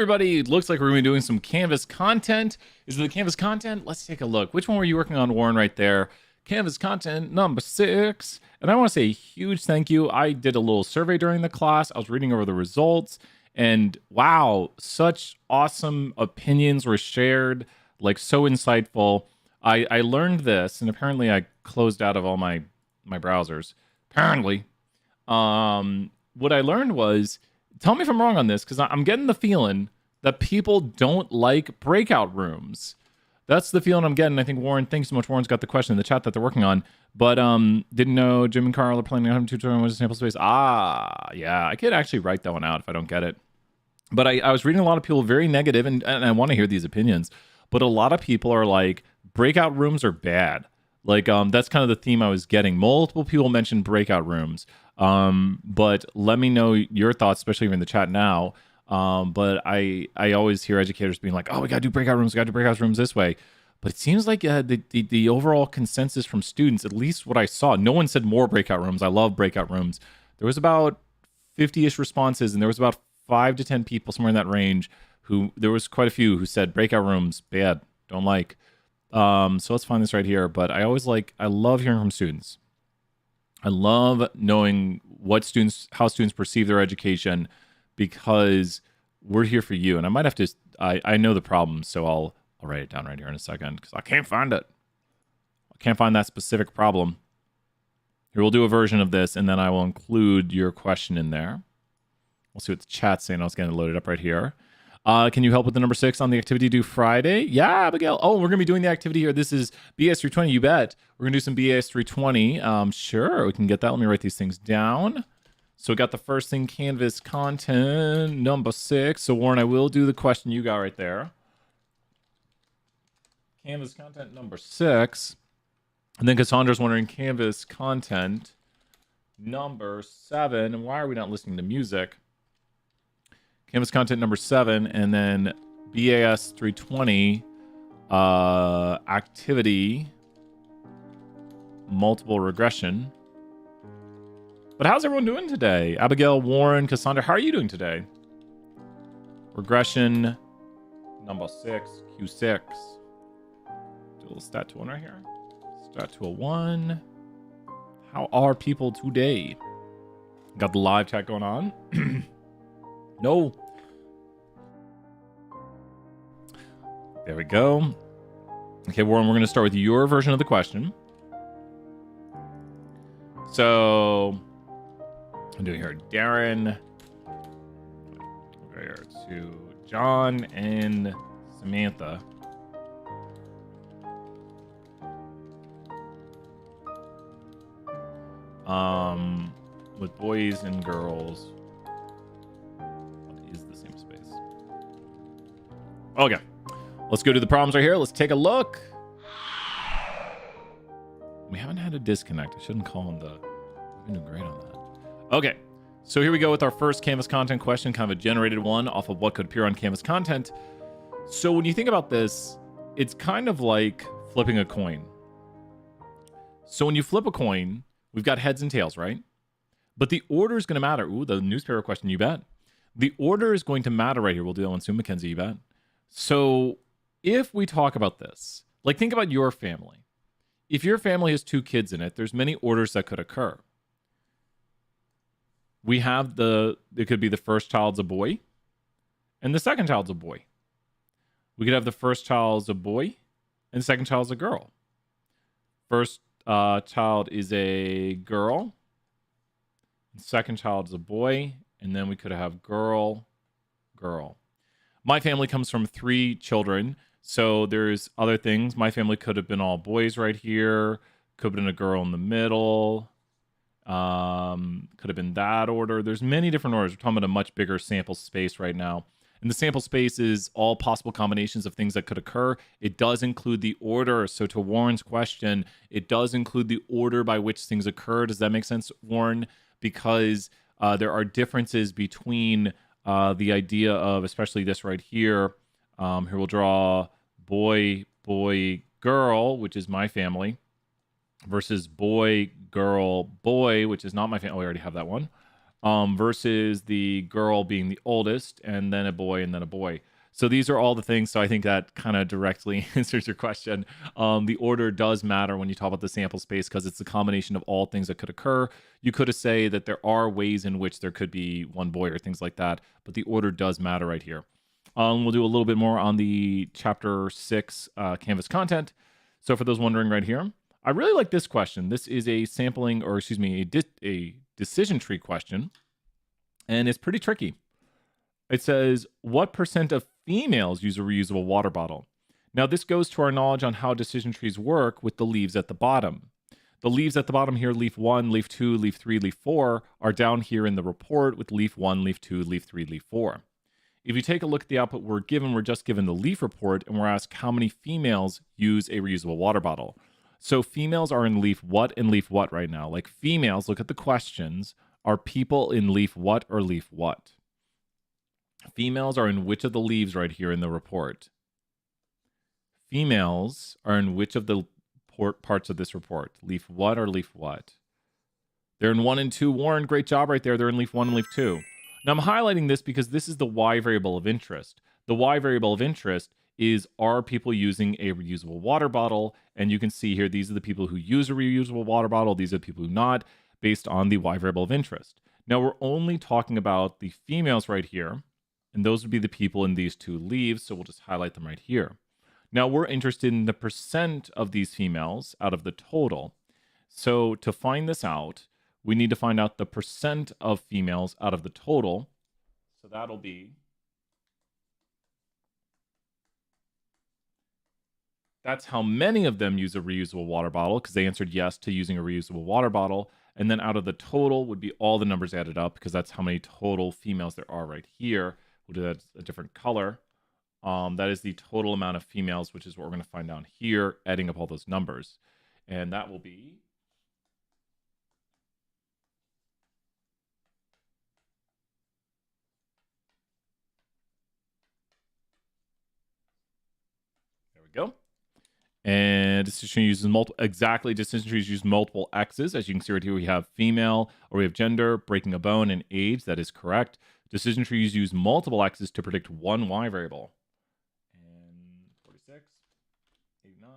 everybody. It looks like we're going to be doing some Canvas content. Is it the Canvas content? Let's take a look. Which one were you working on, Warren, right there? Canvas content number 6. And I want to say a huge thank you. I did a little survey during the class. I was reading over the results. And wow, such awesome opinions were shared. Like, so insightful. I learned this, and apparently I closed out of all my browsers. Apparently. What I learned was, tell me if I'm wrong on this, because I'm getting the feeling that people don't like breakout rooms. That's the feeling I'm getting. I think Warren, thanks so much. Warren's got the question in the chat that they're working on, but didn't know Jim and Carl are planning on having tutorial with a sample space. Yeah, I could actually write that one out if I don't get it. But I was reading a lot of people very negative, and I want to hear these opinions. But a lot of people are like, breakout rooms are bad. Like, that's kind of the theme I was getting. Multiple people mentioned breakout rooms. But let me know your thoughts, especially in the chat now. But I always hear educators being like, oh, we got to do breakout rooms. We got to do breakout rooms this way. But it seems like the overall consensus from students, at least what I saw, no one said more breakout rooms. I love breakout rooms. There was about 50-ish responses, and there was about 5 to 10 people, somewhere in that range, there was quite a few who said breakout rooms, bad, don't like. So let's find this right here. But I love hearing from students. I love knowing how students perceive their education, because we're here for you. And I might have to, I know the problem, so I'll write it down right here in a second, because I can't find it. I can't find that specific problem. Here, we'll do a version of this, and then I will include your question in there. We'll see what the chat's saying. I was getting it loaded up right here. Can you help with the number 6 on the activity due Friday? Yeah, Abigail. Oh, we're going to be doing the activity here. This is BS 320, you bet. We're going to do some BS 320. Sure, we can get that. Let me write these things down. So we got the first thing, Canvas content number 6. So Warren, I will do the question you got right there. Canvas content number 6. And then Cassandra's wondering, Canvas content number 7. And why are we not listening to music? Canvas content number 7, and then BAS 320 activity multiple regression. But how's everyone doing today? Abigail, Warren, Cassandra, how are you doing today? Regression number 6, Q6. Do a little stat tool right here. Stat tool 1. How are people today? Got the live chat going on. No. There we go. Okay, Warren, we're going to start with your version of the question. So, I'm doing here Darren, over here to John and Samantha. With boys and girls. What is the same space? Okay. Let's go to the problems right here. Let's take a look. We haven't had a disconnect. I shouldn't call him we've been doing great on that. Okay. So here we go with our first Canvas content question, kind of a generated one off of what could appear on Canvas content. So when you think about this, it's kind of like flipping a coin. So when you flip a coin, we've got heads and tails, right? But the order is going to matter. Ooh, the newspaper question, you bet. The order is going to matter right here. We'll do that one soon, Mackenzie, you bet. So if we talk about this, like, think about your family. If your family has 2 kids in it, there's many orders that could occur. We have it could be the first child's a boy and the second child's a boy. We could have the first child's a boy and the second child's a girl. First child is a girl. Second child is a boy. And then we could have girl, girl. My family comes from 3 children. So there's other things. My family could have been all boys right here. Could have been a girl in the middle. Could have been that order. There's many different orders. We're talking about a much bigger sample space right now. And the sample space is all possible combinations of things that could occur. It does include the order. So to Warren's question, it does include the order by which things occur. Does that make sense, Warren? Because there are differences between the idea of, especially this right here. Here we'll draw boy, boy, girl, which is my family, versus boy, girl, boy, which is not my family. Oh, we already have that one. versus the girl being the oldest, and then a boy, and then a boy. So these are all the things. So I think that kind of directly answers your question. The order does matter when you talk about the sample space because it's a combination of all things that could occur. You could say that there are ways in which there could be one boy or things like that, but the order does matter right here. We'll do a little bit more on the chapter 6 Canvas content. So for those wondering right here, I really like this question. This is a sampling, or excuse me, a decision tree question, and it's pretty tricky. It says, what percent of females use a reusable water bottle? Now, this goes to our knowledge on how decision trees work with the leaves at the bottom. The leaves at the bottom here, leaf 1, leaf 2, leaf 3, leaf 4, are down here in the report with leaf 1, leaf 2, leaf 3, leaf 4. If you take a look at the output we're just given the leaf report, and we're asked how many females use a reusable water bottle. So females are in leaf what and leaf what right now? Like females, look at the questions. Are people in leaf what or leaf what? Females are in which of the leaves right here in the report? Females are in which of the parts of this report? Leaf what or leaf what? They're in 1 and 2. Warren, great job right there. They're in leaf 1 and leaf 2. Now I'm highlighting this because this is the Y variable of interest. The Y variable of interest is, are people using a reusable water bottle? And you can see here, these are the people who use a reusable water bottle. These are the people who not, based on the Y variable of interest. Now we're only talking about the females right here, and those would be the people in these 2 leaves. So we'll just highlight them right here. Now we're interested in the percent of these females out of the total. So to find this out, we need to find out the percent of females out of the total. So that'll be, that's how many of them use a reusable water bottle, because they answered yes to using a reusable water bottle. And then out of the total would be all the numbers added up, because that's how many total females there are right here. We'll do that a different color. That is the total amount of females, which is what we're going to find down here, adding up all those numbers. And that will be, there we go. And decision tree uses decision trees use multiple X's. As you can see right here, we have female, or we have gender, breaking a bone, and age. That is correct. Decision trees use multiple X's to predict one Y variable. And 46, 89.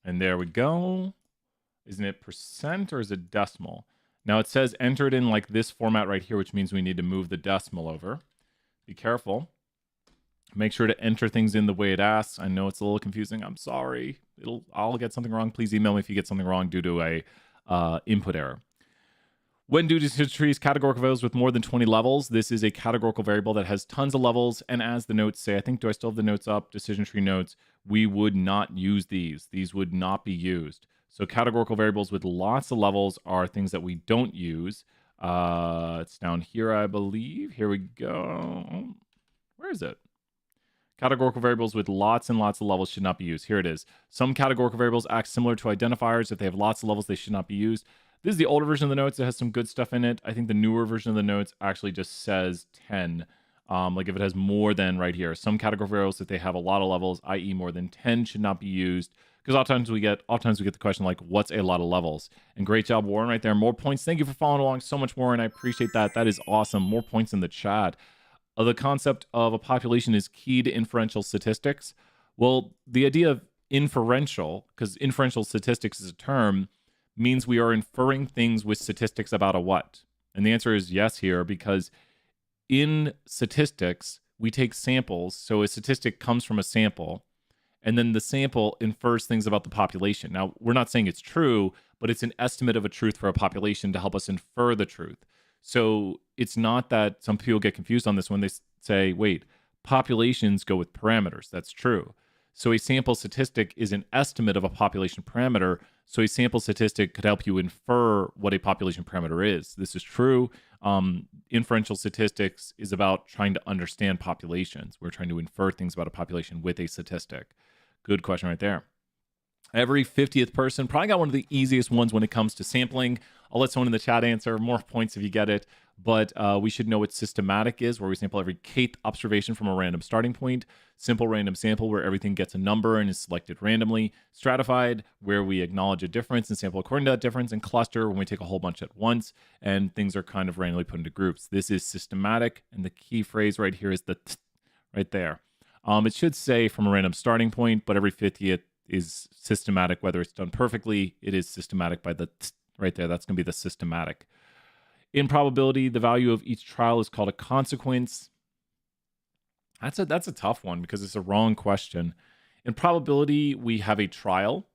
And there we go. Isn't it percent or is it decimal? Now it says enter it in like this format right here, which means we need to move the decimal over. Be careful. Make sure to enter things in the way it asks. I know it's a little confusing. I'm sorry. I'll get something wrong. Please email me if you get something wrong due to a input error. When do decision trees categorical variables with more than 20 levels? This is a categorical variable that has tons of levels. And as the notes say, I think, do I still have the notes up? Decision tree notes. We would not use these. These would not be used. So categorical variables with lots of levels are things that we don't use. It's down here, I believe. Here we go. Where is it? Categorical variables with lots and lots of levels should not be used. Here it is. Some categorical variables act similar to identifiers. If they have lots of levels, they should not be used. This is the older version of the notes. It has some good stuff in it. I think the newer version of the notes actually just says 10. Like if it has more than right here. Some categorical variables, if they have a lot of levels, i.e. more than 10, should not be used. Because oftentimes we get the question like, what's a lot of levels? And great job, Warren, right there. More points. Thank you for following along so much, Warren. I appreciate that. That is awesome. More points in the chat. The concept of a population is key to inferential statistics. Well, the idea of inferential, because inferential statistics is a term, means we are inferring things with statistics about a what? And the answer is yes here, because in statistics, we take samples. So a statistic comes from a sample, and then the sample infers things about the population. Now, we're not saying it's true, but it's an estimate of a truth for a population to help us infer the truth. So it's not that some people get confused on this when they say, wait, populations go with parameters. That's true. So a sample statistic is an estimate of a population parameter. So a sample statistic could help you infer what a population parameter is. This is true. Inferential statistics is about trying to understand populations. We're trying to infer things about a population with a statistic. Good question right there. Every 50th person probably got one of the easiest ones when it comes to sampling. I'll let someone in the chat answer. More points if you get it. but we should know what systematic is, where we sample every kth observation from a random starting point. Simple random sample, where everything gets a number and is selected randomly. Stratified, where we acknowledge a difference and sample according to that difference. And cluster, when we take a whole bunch at once and things are kind of randomly put into groups. This is systematic, and the key phrase right here is the right there. It should say from a random starting point, but every 50th is systematic. Whether it's done perfectly, it is systematic by the right there. That's going to be the systematic. In probability, the value of each trial is called a consequence. That's a tough one because it's a wrong question. In probability, we have a trial,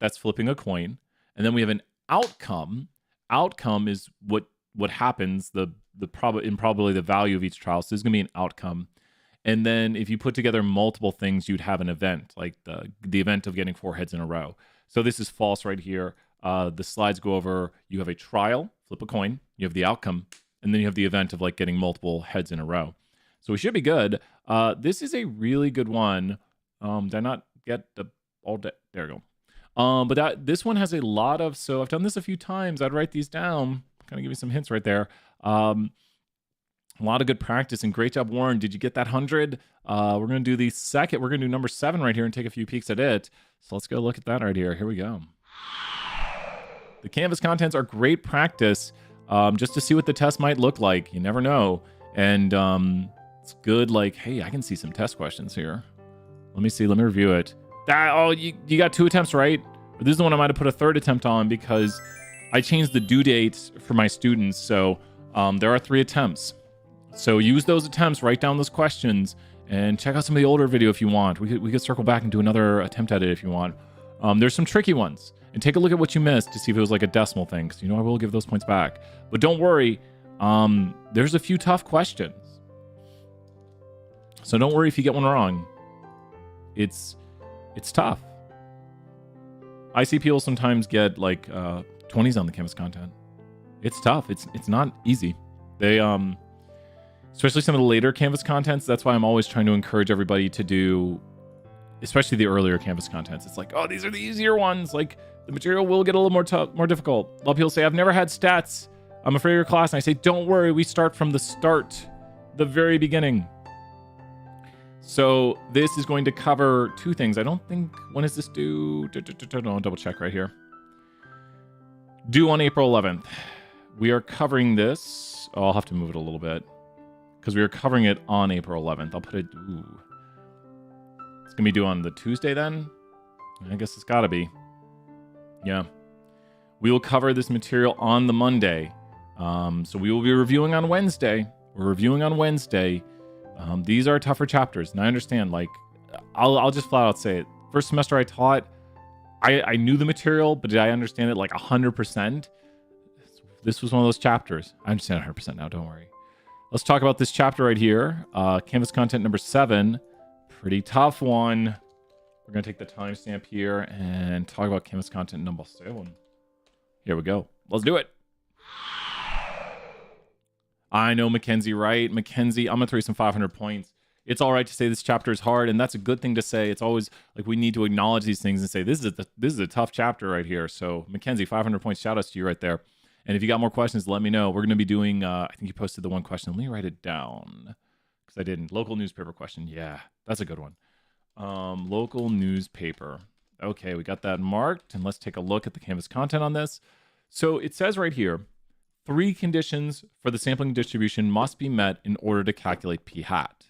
that's flipping a coin, and then we have an outcome. Outcome is what happens, in probability, the value of each trial. So there's going to be an outcome. And then if you put together multiple things, you'd have an event, like the event of getting 4 heads in a row. So this is false right here. The slides go over, you have a trial, flip a coin, you have the outcome, and then you have the event of like getting multiple heads in a row. So we should be good. This is a really good one. Did I not get all day? There we go. But this one has a lot of, so I've done this a few times. I'd write these down, kind of give you some hints right there. A lot of good practice and great job, Warren. Did you get that 100? We're going to do the second. We're going to do number 7 right here and take a few peeks at it. So let's go look at that right here. Here we go. The Canvas contents are great practice just to see what the test might look like. You never know. And it's good like, hey, I can see some test questions here. Let me see. Let me review it. You got 2 attempts, right? Or this is the one I might have put a 3rd attempt on because I changed the due date for my students. So there are 3 attempts. So use those attempts, write down those questions, and check out some of the older video if you want. We could circle back and do another attempt at it if you want. There's some tricky ones. And take a look at what you missed to see if it was like a decimal thing, because I will give those points back. But don't worry, there's a few tough questions. So don't worry if you get one wrong. It's tough. I see people sometimes get like 20s on the Canvas content. It's tough. It's not easy. They especially some of the later Canvas contents. That's why I'm always trying to encourage everybody to do, especially the earlier Canvas contents. It's like, oh, these are the easier ones. Like the material will get a little more difficult. A lot of people say, I've never had stats. I'm afraid of your class. And I say, don't worry. We start from the start, the very beginning. So this is going to cover 2 things. I don't think, when is this due? I'll double check right here. Due on April 11th. We are covering this. Oh, I'll have to move it a little bit because we are covering it on April 11th. I'll put it, it's going to be due on the Tuesday then? I guess it's got to be. Yeah. We will cover this material on the Monday. So we will be reviewing on Wednesday. We're reviewing on Wednesday. These are tougher chapters. And I understand, like, I'll just flat out say it. First semester I taught, I knew the material, but did I understand it like 100%? This was one of those chapters. I understand 100% now, don't worry. Let's talk about this chapter right here. Canvas content number 7. Pretty tough one. We're going to take the timestamp here and talk about Canvas content number 7. Here we go. Let's do it. I know Mackenzie, right? Mackenzie, I'm going to throw you some 500 points. It's all right to say this chapter is hard, and that's a good thing to say. It's always like we need to acknowledge these things and say, this is a tough chapter right here. So Mackenzie, 500 points. Shout outs to you right there. And if you got more questions, let me know. We're going to be doing, I think you posted the one question. Let me write it down because I didn't. Local newspaper question. Yeah, that's a good one. Local newspaper. Okay, we got that marked. And let's take a look at the Canvas content on this. So it says right here, 3 conditions for the sampling distribution must be met in order to calculate p hat.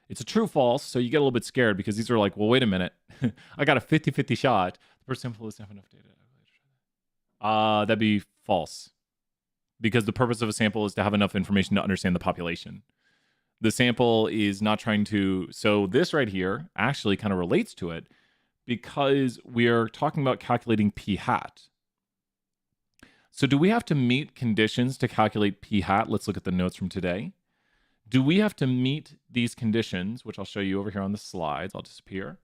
It's a true false, so you get a little bit scared because these are like, well, wait a minute. I got a 50-50 shot. The first sample is have enough data. That'd be false. Because the purpose of a sample is to have enough information to understand the population. The sample is not trying to... So this right here actually kind of relates to it because we are talking about calculating p hat. So do we have to meet conditions to calculate p hat? Let's look at the notes from today. Do we have to meet these conditions, which I'll show you over here on the slides. I'll disappear.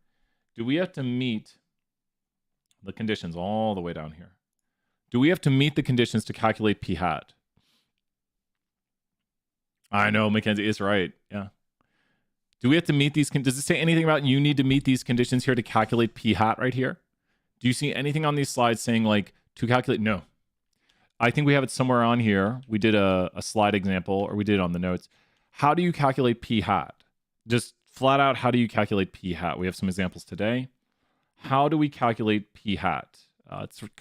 Do we have to meet the conditions all the way down here? Do we have to meet the conditions to calculate p hat? I know, Mackenzie is right. Yeah. Do we have to meet these? Does it say anything about you need to meet these conditions here to calculate p hat right here? Do you see anything on these slides saying like to calculate? No. I think we have it somewhere on here. We did a slide example, or we did it on the notes. How do you calculate p hat? Just flat out, how do you calculate p hat? We have some examples today. How do we calculate p hat?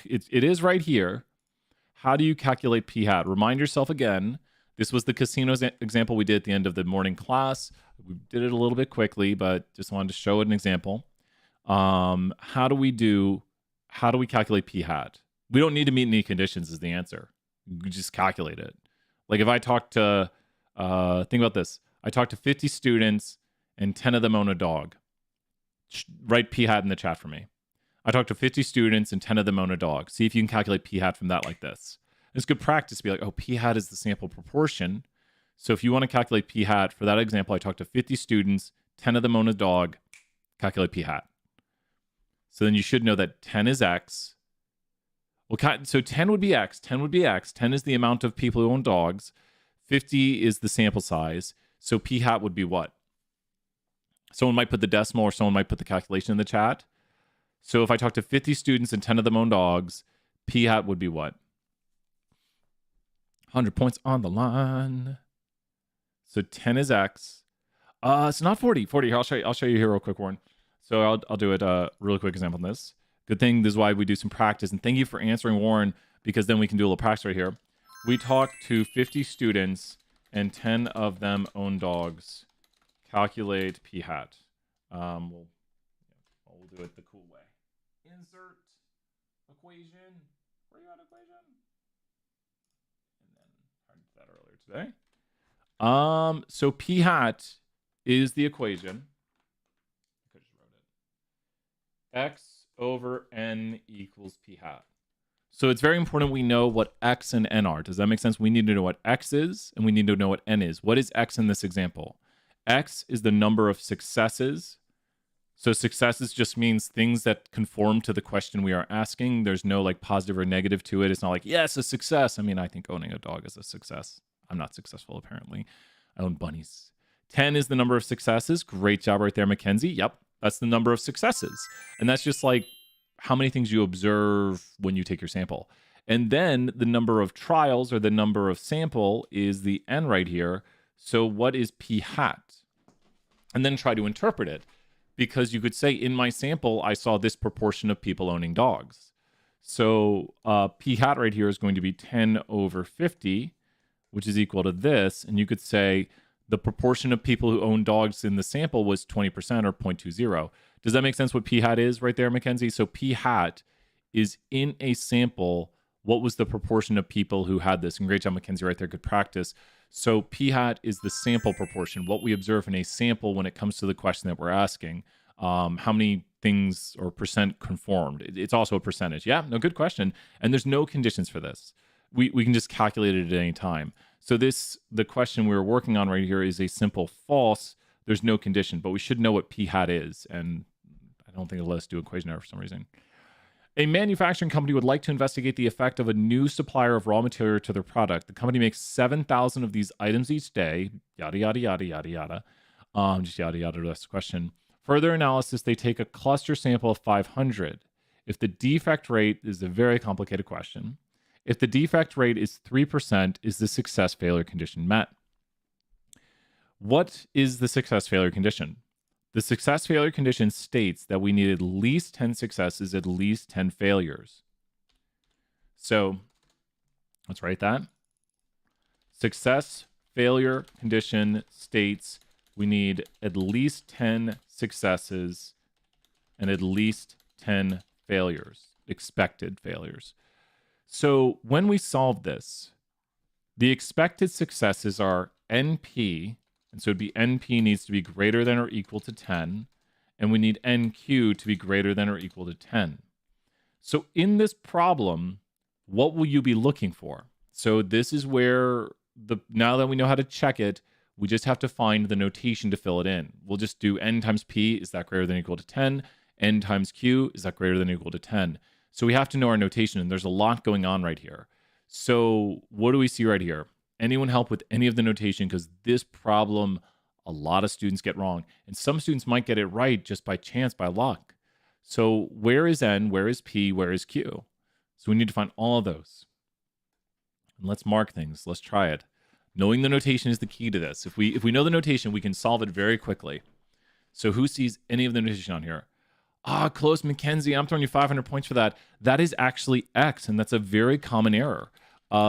It is right here. How do you calculate p hat? Remind yourself again. This was the casinos example we did at the end of the morning class. We did it a little bit quickly, but just wanted to show an example. How do we calculate p hat? We don't need to meet any conditions is the answer. We just calculate it. Like if I talk to, think about this. I talk to 50 students and 10 of them own a dog. Write p hat in the chat for me. I talk to 50 students and 10 of them own a dog. See if you can calculate p hat from that like this. It's good practice to be like, oh, p hat is the sample proportion. So if you want to calculate p hat, for that example, I talked to 50 students, 10 of them own a dog, calculate p hat. So then you should know that 10 is x. Well, so 10 would be x, 10 would be x. 10 is the amount of people who own dogs. 50 is the sample size. So p hat would be what? Someone might put the decimal or someone might put the calculation in the chat. So if I talk to 50 students and 10 of them own dogs, p hat would be what? 100 points on the line. So 10 is x. It's not 40. 40. Here, I'll show you here real quick, Warren. So I'll do it really quick example on this. Good thing this is why we do some practice. And thank you for answering, Warren, because then we can do a little practice right here. We talked to 50 students and 10 of them own dogs. Calculate p hat. We'll do it the cool way. Insert equation. Where you at, equation? And then I did that earlier today. So p hat is the equation. I just wrote it. X over n equals p hat. So it's very important we know what x and n are. Does that make sense? We need to know what x is, and we need to know what n is. What is x in this example? X is the number of successes. So successes just means things that conform to the question we are asking. There's no like positive or negative to it. It's not like, yes, a success. I mean, I think owning a dog is a success. I'm not successful, apparently. I own bunnies. 10 is the number of successes. Great job right there, Mackenzie. Yep, that's the number of successes. And that's just like how many things you observe when you take your sample. And then the number of trials or the number of sample is the n right here. So what is p hat? And then try to interpret it. Because you could say, in my sample, I saw this proportion of people owning dogs. So p hat right here is going to be 10 over 50, which is equal to this. And you could say the proportion of people who own dogs in the sample was 20% or 0.20. Does that make sense what p hat is right there, Mackenzie? So p hat is in a sample, what was the proportion of people who had this? And great job, Mackenzie, right there. Good practice. So p hat is the sample proportion, what we observe in a sample when it comes to the question that we're asking. How many things or percent conformed? It's also a percentage. Yeah, no, good question. And there's no conditions for this. We can just calculate it at any time. So the question we're working on right here is a simple false. There's no condition, but we should know what p hat is. And I don't think it'll let us do equation error for some reason. A manufacturing company would like to investigate the effect of a new supplier of raw material to their product. The company makes 7,000 of these items each day. Yada, yada, yada, yada, yada. Just yada, yada, that's the question. Further analysis, they take a cluster sample of 500. If the defect rate is a very complicated question. If the defect rate is 3%, is the success failure condition met? What is the success failure condition? The success failure condition states that we need at least 10 successes, at least 10 failures. So let's write that. Success failure condition states we need at least 10 successes and at least 10 failures, expected failures. So when we solve this, the expected successes are NP, and so it'd be NP needs to be greater than or equal to 10, and we need NQ to be greater than or equal to 10. So in this problem, what will you be looking for? So this is where now that we know how to check it, we just have to find the notation to fill it in. We'll just do N times P, is that greater than or equal to 10? N times Q, is that greater than or equal to 10? So we have to know our notation, and there's a lot going on right here. So what do we see right here? Anyone help with any of the notation? Because this problem, a lot of students get wrong. And some students might get it right just by chance, by luck. So where is N? Where is P? Where is Q? So we need to find all of those. and let's mark things. Let's try it. Knowing the notation is the key to this. If we know the notation, we can solve it very quickly. So who sees any of the notation on here? Close, Mackenzie. I'm throwing you 500 points for that. That is actually X, and that's a very common error.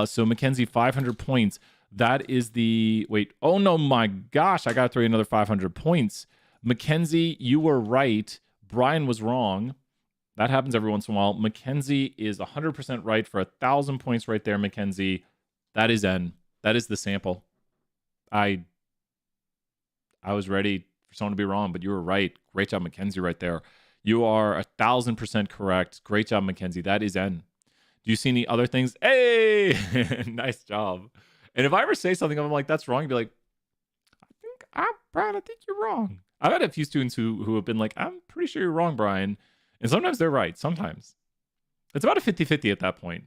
So Mackenzie, 500 points. That is the... Wait. Oh, no, my gosh. I got to throw you another 500 points. Mackenzie, you were right. Brian was wrong. That happens every once in a while. Mackenzie is 100% right for 1,000 points right there, Mackenzie. That is N. That is the sample. I was ready for someone to be wrong, but you were right. Great job, Mackenzie, right there. You are 1,000% correct. Great job, Mackenzie. That is N. Do you see any other things? Hey, nice job. And if I ever say something, I'm like, that's wrong, you'd be like, Brian, I think you're wrong. I've had a few students who have been like, I'm pretty sure you're wrong, Brian. And sometimes they're right. Sometimes. It's about a 50-50 at that point.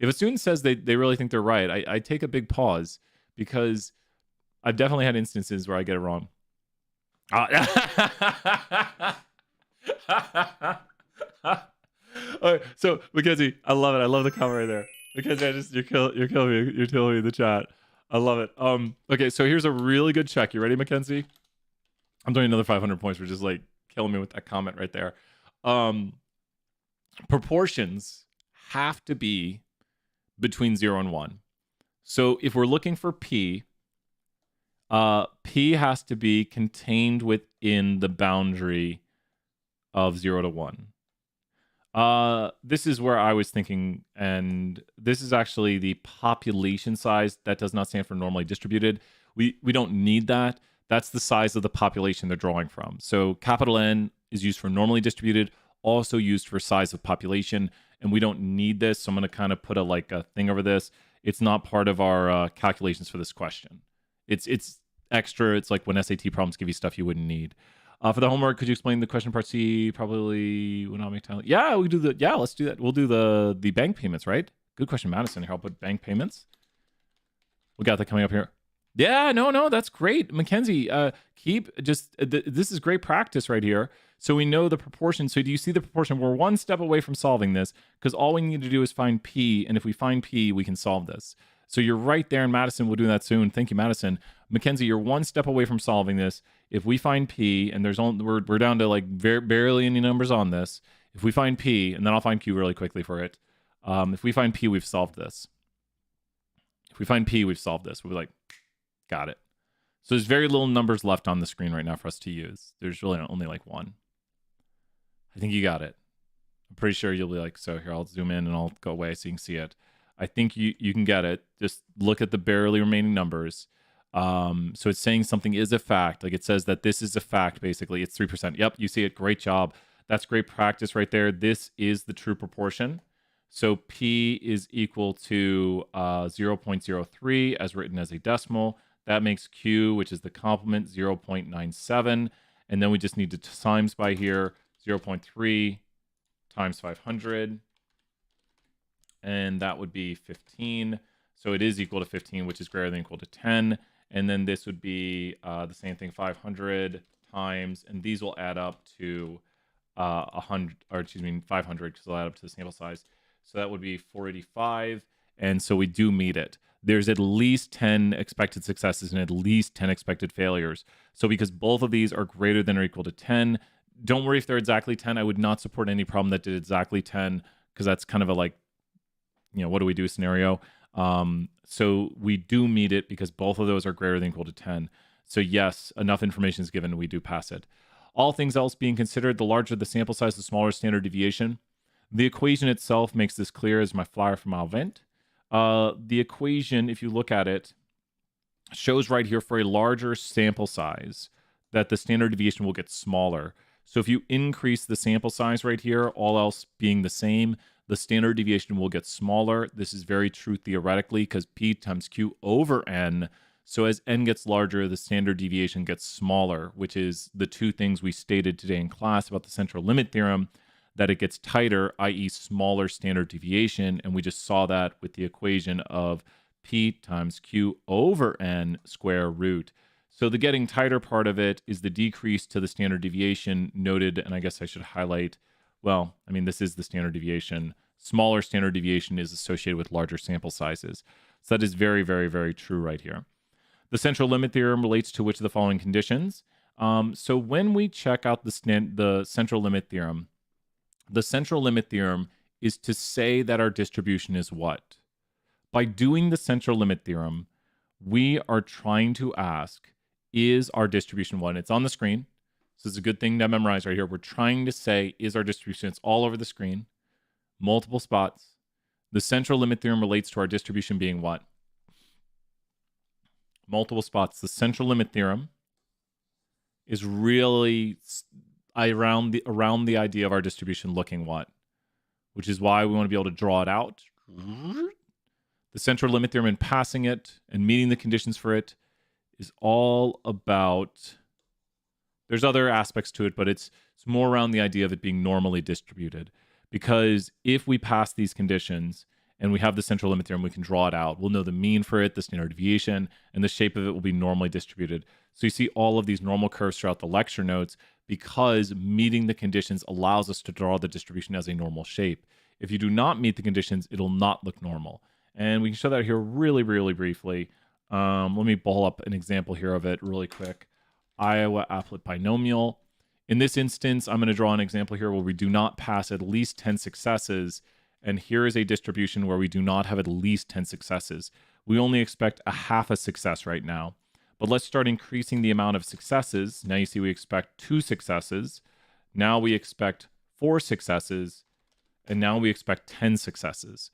If a student says they really think they're right, I take a big pause because I've definitely had instances where I get it wrong. Right, so Mackenzie, I love it. I love the comment right there. Mackenzie, you're killing me. You're killing me in the chat. I love it. Okay, so here's a really good check. You ready, Mackenzie? I'm doing another 500 points for just like killing me with that comment right there. Proportions have to be between 0 and 1. So if we're looking for P, P has to be contained within the boundary of 0 to 1. This is where I was thinking, and this is actually the population size. That does not stand for normally distributed. We don't need that. That's the size of the population they're drawing from. So capital N is used for normally distributed, also used for size of population, and we don't need this. So I'm going to kind of put a thing over this. It's not part of our calculations for this question. It's extra. It's like when SAT problems give you stuff you wouldn't need. For the homework, could you explain the question part C? Probably would not make time. Yeah, we do let's do that. We'll do the bank payments, right? Good question, Madison. Here, I'll put bank payments. We got that coming up here. Yeah, no, that's great. Mackenzie, this is great practice right here. So we know the proportion. So do you see the proportion? We're one step away from solving this because all we need to do is find P. And if we find P, we can solve this. So you're right there, and Madison, we'll do that soon. Thank you, Madison. Mackenzie, you're one step away from solving this. If we find P, and we're down to like barely any numbers on this. If we find P, and then I'll find Q really quickly for it. If we find P, we've solved this. If we find P, we've solved this. We'll be like, got it. So there's very little numbers left on the screen right now for us to use. There's really only like one. I think you got it. I'm pretty sure you'll be like, so here, I'll zoom in and I'll go away so you can see it. I think you can get it. Just look at the barely remaining numbers. So it's saying something is a fact. Like it says that this is a fact, basically. It's 3%. Yep, you see it. Great job. That's great practice right there. This is the true proportion. So P is equal to 0.03 as written as a decimal. That makes Q, which is the complement, 0.97. And then we just need to times by here, 0.3 times 500. And that would be 15. So it is equal to 15, which is greater than or equal to 10. And then this would be the same thing, 500 times, and these will add up to 500, because they'll add up to the sample size. So that would be 485. And so we do meet it. There's at least 10 expected successes and at least 10 expected failures. So because both of these are greater than or equal to 10, don't worry if they're exactly 10. I would not support any problem that did exactly 10, because that's kind of a what do we do scenario. So we do meet it because both of those are greater than or equal to 10. So yes, enough information is given, we do pass it. All things else being considered, the larger the sample size, the smaller standard deviation. The equation itself makes this clear as my flyer from Alvent. The equation, if you look at it, shows right here for a larger sample size that the standard deviation will get smaller. So if you increase the sample size right here, all else being the same, the standard deviation will get smaller. This is very true theoretically because P times Q over N. So as N gets larger, the standard deviation gets smaller, which is the two things we stated today in class about the central limit theorem, that it gets tighter, i.e. smaller standard deviation. And we just saw that with the equation of P times Q over N square root. So the getting tighter part of it is the decrease to the standard deviation noted, and I guess I should highlight, well, I mean, this is the standard deviation. Smaller standard deviation is associated with larger sample sizes. So that is very, very, very true right here. The central limit theorem relates to which of the following conditions? So when we check out the central limit theorem, the central limit theorem is to say that our distribution is what? By doing the central limit theorem, we are trying to ask, is our distribution what? It's on the screen. So it's a good thing to memorize right here. We're trying to say, is our distribution? It's all over the screen, multiple spots. The central limit theorem relates to our distribution being what? Multiple spots. The central limit theorem is really around the idea of our distribution looking what? Which is why we want to be able to draw it out. The central limit theorem and passing it and meeting the conditions for it is all about, there's other aspects to it, but it's more around the idea of it being normally distributed. Because if we pass these conditions and we have the central limit theorem, we can draw it out. We'll know the mean for it, the standard deviation, and the shape of it will be normally distributed. So you see all of these normal curves throughout the lecture notes because meeting the conditions allows us to draw the distribution as a normal shape. If you do not meet the conditions, it'll not look normal. And we can show that here really, really briefly. Let me pull up an example here of it really quick. Iowa applet binomial. In this instance, I'm going to draw an example here where we do not pass at least 10 successes. And here is a distribution where we do not have at least 10 successes. We only expect a half a success right now. But let's start increasing the amount of successes. Now you see we expect 2 successes. Now we expect 4 successes. And now we expect 10 successes.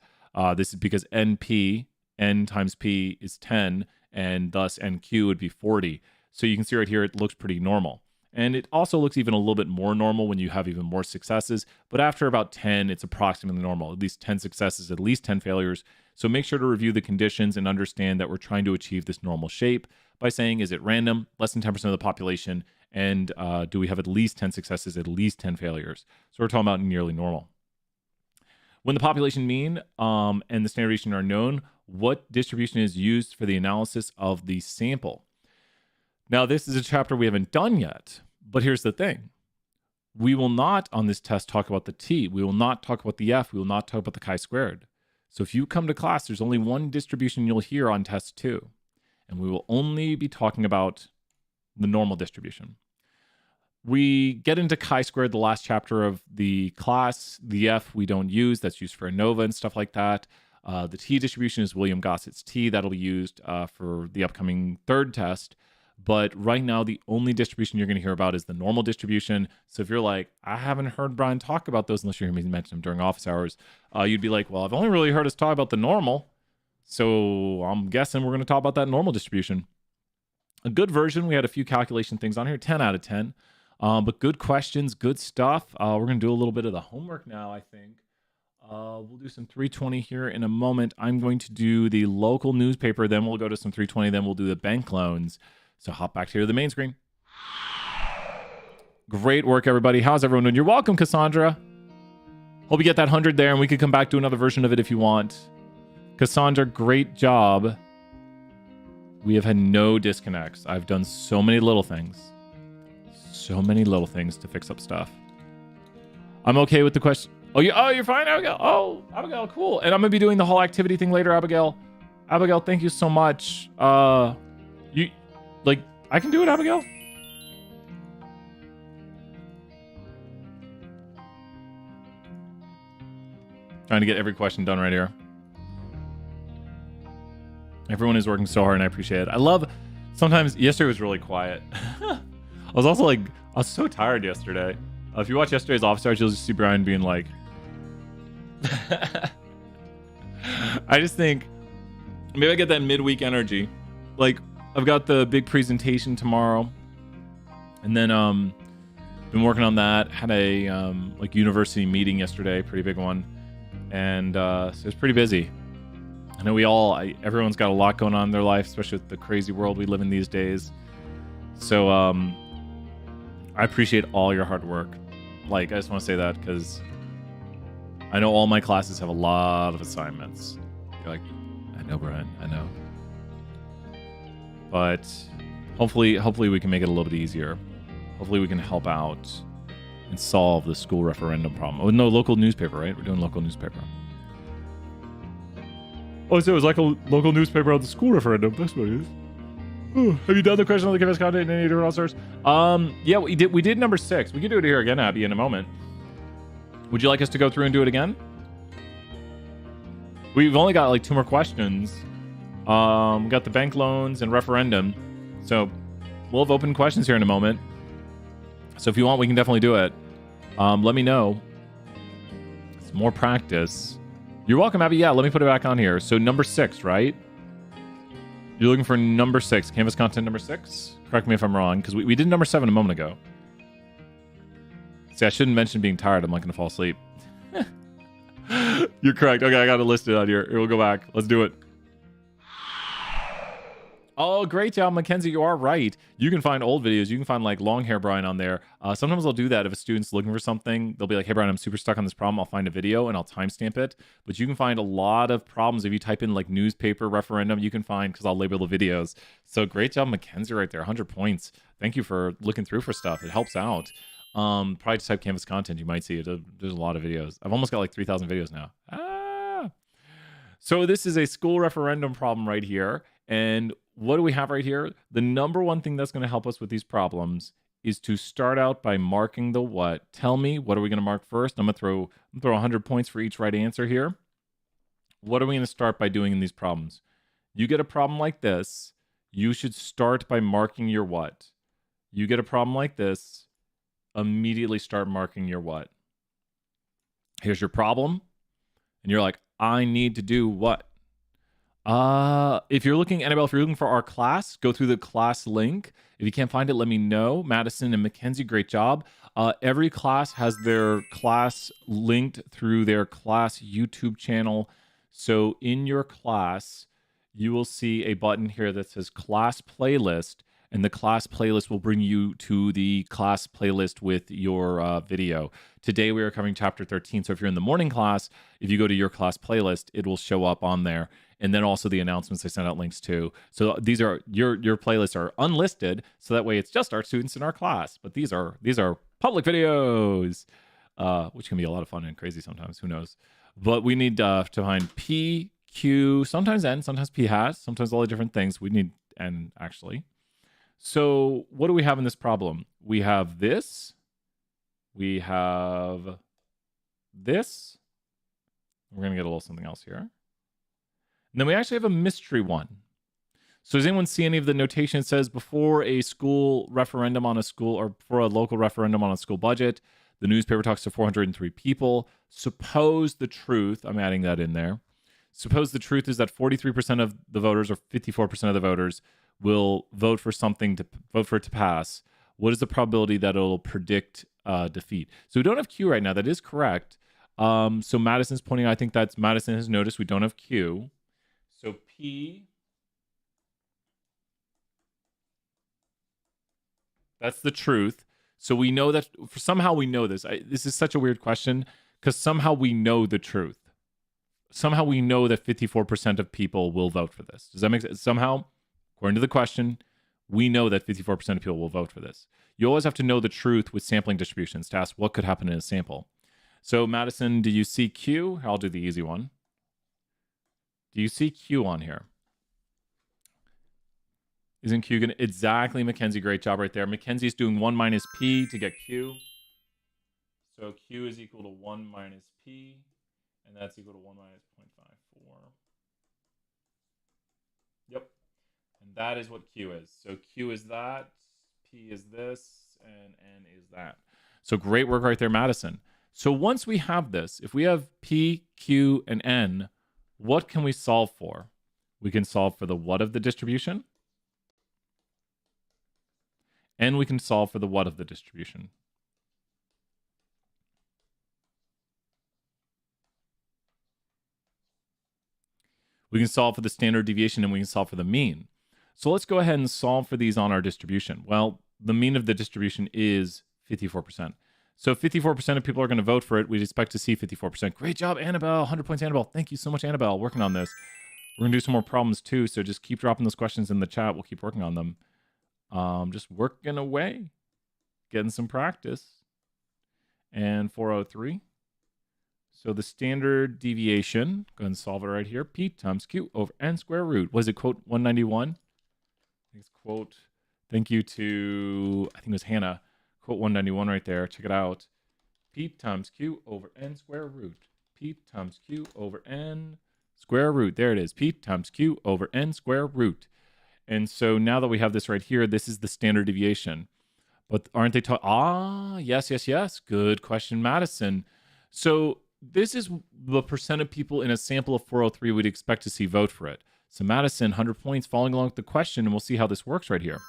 This is because NP, N times P is 10, and thus NQ would be 40. So you can see right here, it looks pretty normal. And it also looks even a little bit more normal when you have even more successes. But after about 10, it's approximately normal. At least 10 successes, at least 10 failures. So make sure to review the conditions and understand that we're trying to achieve this normal shape by saying, is it random, less than 10% of the population, and do we have at least 10 successes, at least 10 failures? So we're talking about nearly normal. When the population mean and the standard deviation are known, what distribution is used for the analysis of the sample? Now, this is a chapter we haven't done yet, but here's the thing. We will not, on this test, talk about the t. We will not talk about the f. We will not talk about the chi-squared. So if you come to class, there's only one distribution you'll hear on test 2, and we will only be talking about the normal distribution. We get into chi-squared, the last chapter of the class. The f we don't use. That's used for ANOVA and stuff like that. The t distribution is William Gossett's t. That'll be used for the upcoming third test. But right now, the only distribution you're going to hear about is the normal distribution. So if you're like, I haven't heard Brian talk about those unless you hear me mention them during office hours, you'd be like, well, I've only really heard us talk about the normal. So I'm guessing we're going to talk about that normal distribution. A good version, we had a few calculation things on here, 10 out of 10. But good questions, good stuff. We're going to do a little bit of the homework now, I think. We'll do some 320 here in a moment. I'm going to do the local newspaper, then we'll go to some 320, then we'll do the bank loans. So hop back here to the main screen. Great work, everybody. How's everyone doing? You're welcome, Cassandra. Hope you get that 100 there, and we could come back to another version of it if you want. Cassandra, great job. We have had no disconnects. I've done so many little things. So many little things to fix up stuff. I'm okay with the question. You're fine, Abigail. Oh, Abigail, cool. And I'm going to be doing the whole activity thing later, Abigail. Abigail, thank you so much. I can do it, Abigail. Trying to get every question done right here. Everyone is working so hard, and I appreciate it. I love, sometimes, yesterday was really quiet. I was so tired yesterday. If you watch yesterday's office hours, you'll just see Brian being like, I just think, maybe I get that midweek energy. Like, I've got the big presentation tomorrow, and then been working on that. Had a university meeting yesterday, pretty big one, and so it's pretty busy. I know everyone's got a lot going on in their life, especially with the crazy world we live in these days. So I appreciate all your hard work. I just want to say that because I know all my classes have a lot of assignments. You're like, I know, Brian, I know. But hopefully we can make it a little bit easier. Hopefully we can help out and solve the school referendum problem. Oh, no, local newspaper, right? We're doing local newspaper. Oh, so it was like a local newspaper on the school referendum. That's what it is. Have you done the question on the Canvas content in any different All-Stars? Yeah, we did number 6. We can do it here again, Abby, in a moment. Would you like us to go through and do it again? We've only got like 2 more questions. We got the bank loans and referendum. So we'll have open questions here in a moment. So if you want, we can definitely do it. Let me know. It's more practice. You're welcome, Abby. Yeah, let me put it back on here. So number 6, right? You're looking for number 6. Canvas content number 6? Correct me if I'm wrong, because we did number 7 a moment ago. See, I shouldn't mention being tired. I'm not going to fall asleep. You're correct. Okay, I got it listed on here. We'll go back. Let's do it. Oh, great job, Mackenzie. You are right. You can find old videos. You can find like long hair Brian on there. Sometimes I'll do that if a student's looking for something. They'll be like, hey, Brian, I'm super stuck on this problem. I'll find a video and I'll timestamp it. But you can find a lot of problems if you type in like newspaper referendum. You can find, because I'll label the videos. So great job, Mackenzie, right there. 100 points. Thank you for looking through for stuff. It helps out. Probably just type Canvas content. You might see it. There's a lot of videos. I've almost got like 3,000 videos now. So this is a school referendum problem right here. And what do we have right here? The number one thing that's going to help us with these problems is to start out by marking the what. Tell me, what are we going to mark first? I'm going to throw 100 points for each right answer here. What are we going to start by doing in these problems? You get a problem like this, you should start by marking your what. You get a problem like this, immediately start marking your what. Here's your problem. And you're like, I need to do what? If you're looking, Annabelle, if you're looking for our class, go through the class link. If you can't find it, let me know. Madison and Mackenzie, great job. Every class has their class linked through their class YouTube channel. So in your class, you will see a button here that says class playlist, and the class playlist will bring you to the class playlist with your video. Today we are covering chapter 13. So if you're in the morning class, if you go to your class playlist, it will show up on there. And then also the announcements I sent out links to. So these are your playlists are unlisted, so that way it's just our students in our class. But these are public videos, which can be a lot of fun and crazy sometimes. Who knows? But we need to find P, Q, sometimes N, sometimes P has, sometimes all the different things. We need N actually. So what do we have in this problem? We have this. We have this. We're going to get a little something else here. And then we actually have a mystery one. So does anyone see any of the notation? It says before a school referendum on a school, or for a local referendum on a school budget, the newspaper talks to 403 people. Suppose the truth, I'm adding that in there. Suppose the truth is that 43% of the voters, or 54% of the voters, will vote for something to vote for it to pass. What is the probability that it'll predict defeat? So we don't have Q right now. That is correct. So Madison's pointing, I think that's Madison has noticed we don't have Q. So P, that's the truth. So we know that, somehow we know this. This is such a weird question, because somehow we know the truth. Somehow we know that 54% of people will vote for this. Does that make sense? Somehow, according to the question, we know that 54% of people will vote for this. You always have to know the truth with sampling distributions to ask what could happen in a sample. So Madison, do you see Q? I'll do the easy one. Do you see Q on here? Isn't Q gonna... Exactly, Mackenzie. Great job right there. Mackenzie's doing 1 minus P to get Q. So Q is equal to 1 minus P. And that's equal to 1 minus 0.54. Yep. And that is what Q is. So Q is that, P is this, and N is that. So great work right there, Madison. So once we have this, if we have P, Q, and N, what can we solve for? We can solve for the what of the distribution. And we can solve for the what of the distribution. We can solve for the standard deviation, and we can solve for the mean. So let's go ahead and solve for these on our distribution. Well, the mean of the distribution is 54%. So 54% of people are going to vote for it. We'd expect to see 54%. Great job, Annabelle. 100 points, Annabelle. Thank you so much, Annabelle, working on this. We're going to do some more problems too, so just keep dropping those questions in the chat. We'll keep working on them. Just working away, getting some practice. And 403. So the standard deviation, go ahead and solve it right here. P times Q over N square root. Was it quote 191? Thanks, quote. Thank you to, I think it was Hannah. Quote 191 right there. Check it out. P times Q over N square root. P times Q over N square root. There it is. P times Q over N square root. And so now that we have this right here, this is the standard deviation. But aren't they taught? Yes, yes, yes. Good question, Madison. So this is the percent of people in a sample of 403 we'd expect to see vote for it. So Madison, 100 points, following along with the question, and we'll see how this works right here.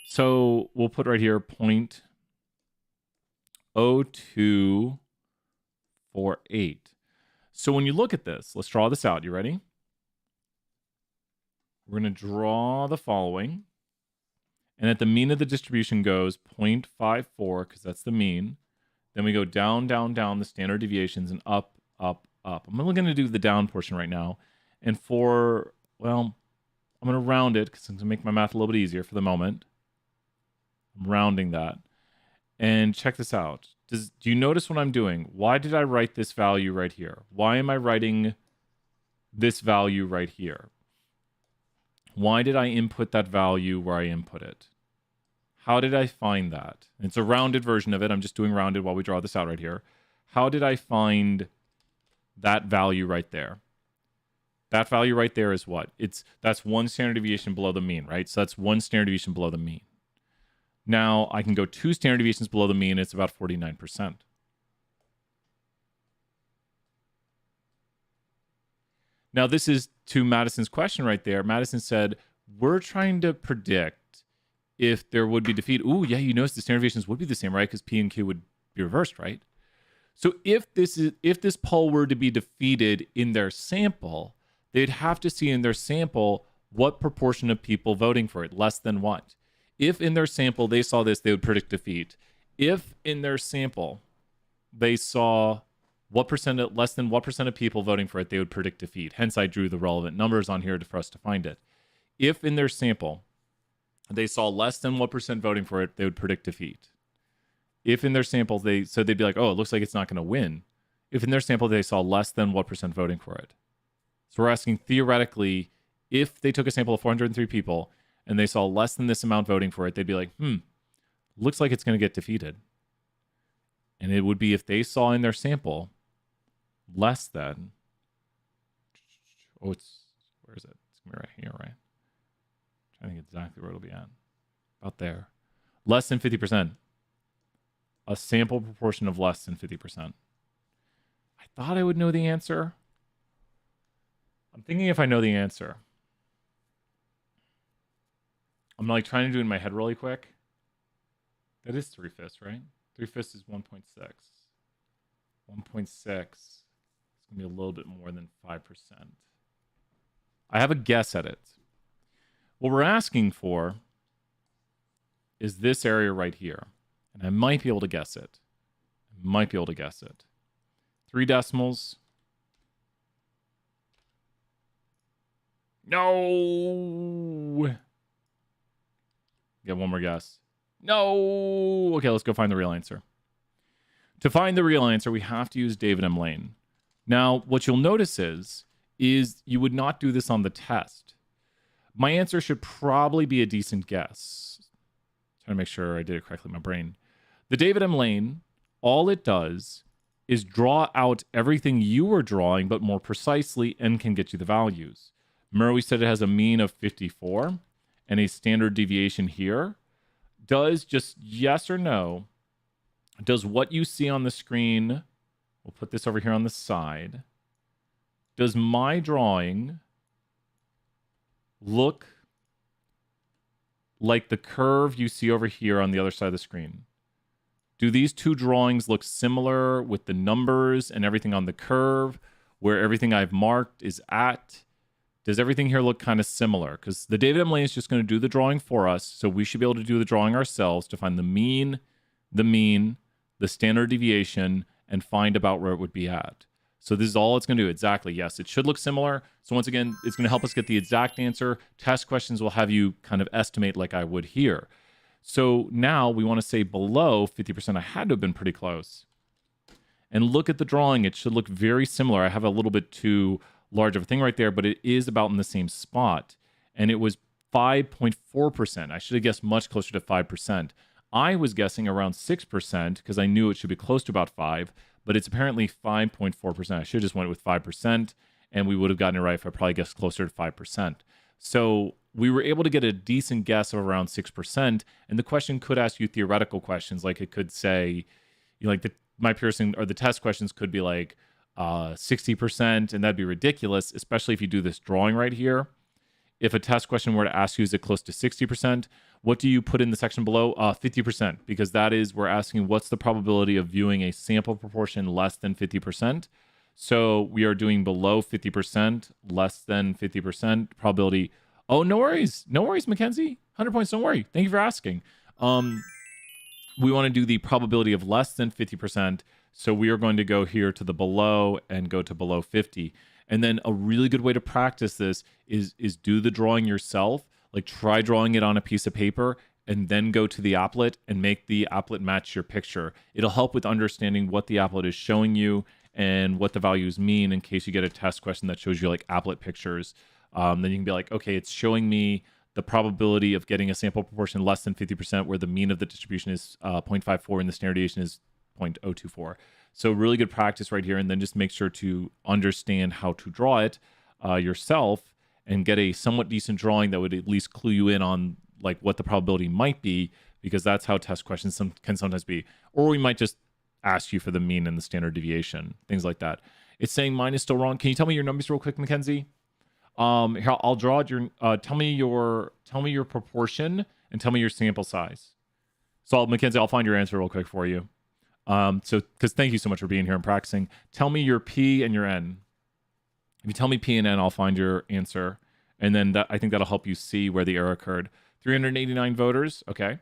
So we'll put right here 0.0248. So when you look at this, let's draw this out. You ready? We're going to draw the following. And at the mean of the distribution goes 0.54, because that's the mean. Then we go down, down, down the standard deviations and up, up, up. I'm only going to do the down portion right now. And for, well, I'm going to round it because I'm going to make my math a little bit easier for the moment. I'm rounding that. And check this out. Do you notice what I'm doing? Why did I write this value right here? Why am I writing this value right here? Why did I input that value where I input it? How did I find that? It's a rounded version of it. I'm just doing rounded while we draw this out right here. How did I find that value right there? That value right there is what? That's one standard deviation below the mean, right? So that's one standard deviation below the mean. Now I can go 2 standard deviations below the mean. It's about 49%. Now this is to Madison's question right there. Madison said, we're trying to predict if there would be defeat. Ooh, yeah, you notice the standard deviations would be the same, right? Because P and Q would be reversed, right? So if this poll were to be defeated in their sample, they'd have to see in their sample what proportion of people voting for it, less than what. If in their sample they saw this, they would predict defeat. If in their sample they saw less than what percent of people voting for it, they would predict defeat. Hence, I drew the relevant numbers on here for us to find it. If in their sample they saw less than what percent voting for it, they would predict defeat. If in their sample they'd be like, oh, it looks like it's not going to win. If in their sample they saw less than what percent voting for it. So we're asking theoretically, if they took a sample of 403 people and they saw less than this amount voting for it, they'd be like, looks like it's going to get defeated. And it would be if they saw in their sample less than, where is it? It's going to be right here, right? I'm trying to think exactly where it'll be at. About there. Less than 50%. A sample proportion of less than 50%. I thought I would know the answer. I'm thinking if I know the answer. I'm like trying to do it in my head really quick. That is 3/5, right? 3/5 is 1.6. 1.6 is going to be a little bit more than 5%. I have a guess at it. What we're asking for is this area right here. And I might be able to guess it. 3 decimals. No! Get one more guess. No! Okay, let's go find the real answer. To find the real answer, we have to use David M. Lane. Now, what you'll notice is you would not do this on the test. My answer should probably be a decent guess. Trying to make sure I did it correctly in my brain. The David M. Lane, all it does is draw out everything you were drawing, but more precisely, and can get you the values. Remember, we said it has a mean of 54 and a standard deviation here. Does just yes or no, does what you see on the screen, we'll put this over here on the side, does my drawing look like the curve you see over here on the other side of the screen? Do these two drawings look similar with the numbers and everything on the curve, where everything I've marked is at? Does everything here look kind of similar? Because the David M. Lane is just going to do the drawing for us, so we should be able to do the drawing ourselves to find the mean, the standard deviation, and find about where it would be at. So this is all it's going to do. Exactly, yes, it should look similar. So once again, it's going to help us get the exact answer. Test questions will have you kind of estimate like I would here. So now we want to say below 50%. I had to have been pretty close. and look at the drawing. It should look very similar. I have a little bit too large of a thing right there, but it is about in the same spot. And it was 5.4%. I should have guessed much closer to 5%. I was guessing around 6% because I knew it should be close to about 5, but it's apparently 5.4%. I should have just went with 5%, and we would have gotten it right if I probably guessed closer to 5%. So we were able to get a decent guess of around 6%, and the question could ask you theoretical questions. Like it could say, like my piercing or the test questions could be like 60%, and that'd be ridiculous, especially if you do this drawing right here. If a test question were to ask you, is it close to 60%? What do you put in the section below? 50%, because that is, we're asking what's the probability of viewing a sample proportion less than 50%. So we are doing below 50%, less than 50% probability. Oh, no worries. No worries, Mackenzie. 100 points, don't worry. Thank you for asking. We want to do the probability of less than 50%. So we are going to go here to the below and go to below 50. And then a really good way to practice this is do the drawing yourself. Like try drawing it on a piece of paper and then go to the applet and make the applet match your picture. It'll help with understanding what the applet is showing you and what the values mean in case you get a test question that shows you like applet pictures. Then you can be like, okay, it's showing me the probability of getting a sample proportion less than 50% where the mean of the distribution is 0.54 and the standard deviation is 0.024. So really good practice right here. And then just make sure to understand how to draw it yourself and get a somewhat decent drawing that would at least clue you in on like what the probability might be, because that's how test questions can sometimes be. Or we might just ask you for the mean and the standard deviation, things like that. It's saying mine is still wrong. Can you tell me your numbers real quick, Mackenzie? Here, I'll draw your, tell me your proportion and tell me your sample size. So Mackenzie, I'll find your answer real quick for you. Because thank you so much for being here and practicing. Tell me your P and your N. If you tell me P and N, I'll find your answer. And then I think that'll help you see where the error occurred. 389 voters. Okay.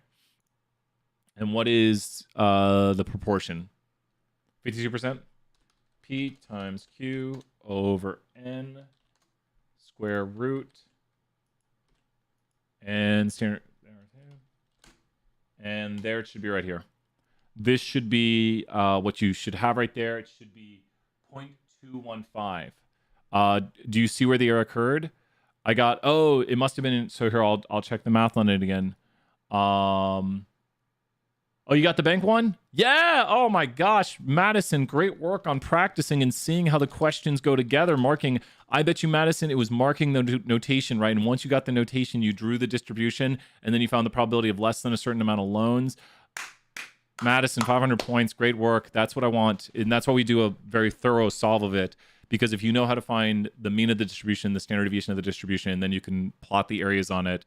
And what is the proportion? 52%. P times Q over N square root. And standard. And there it should be right here. This should be what you should have right there. It should be 0.215. Do you see where the error occurred? I got, it must have been, so here, I'll check the math on it again. You got the bank one? Yeah! Oh my gosh, Madison, great work on practicing and seeing how the questions go together, marking. I bet you, Madison, it was marking the notation, right? And once you got the notation, you drew the distribution, and then you found the probability of less than a certain amount of loans. Madison, 500 points, great work. That's what I want. And that's why we do a very thorough solve of it. Because if you know how to find the mean of the distribution, the standard deviation of the distribution, and then you can plot the areas on it,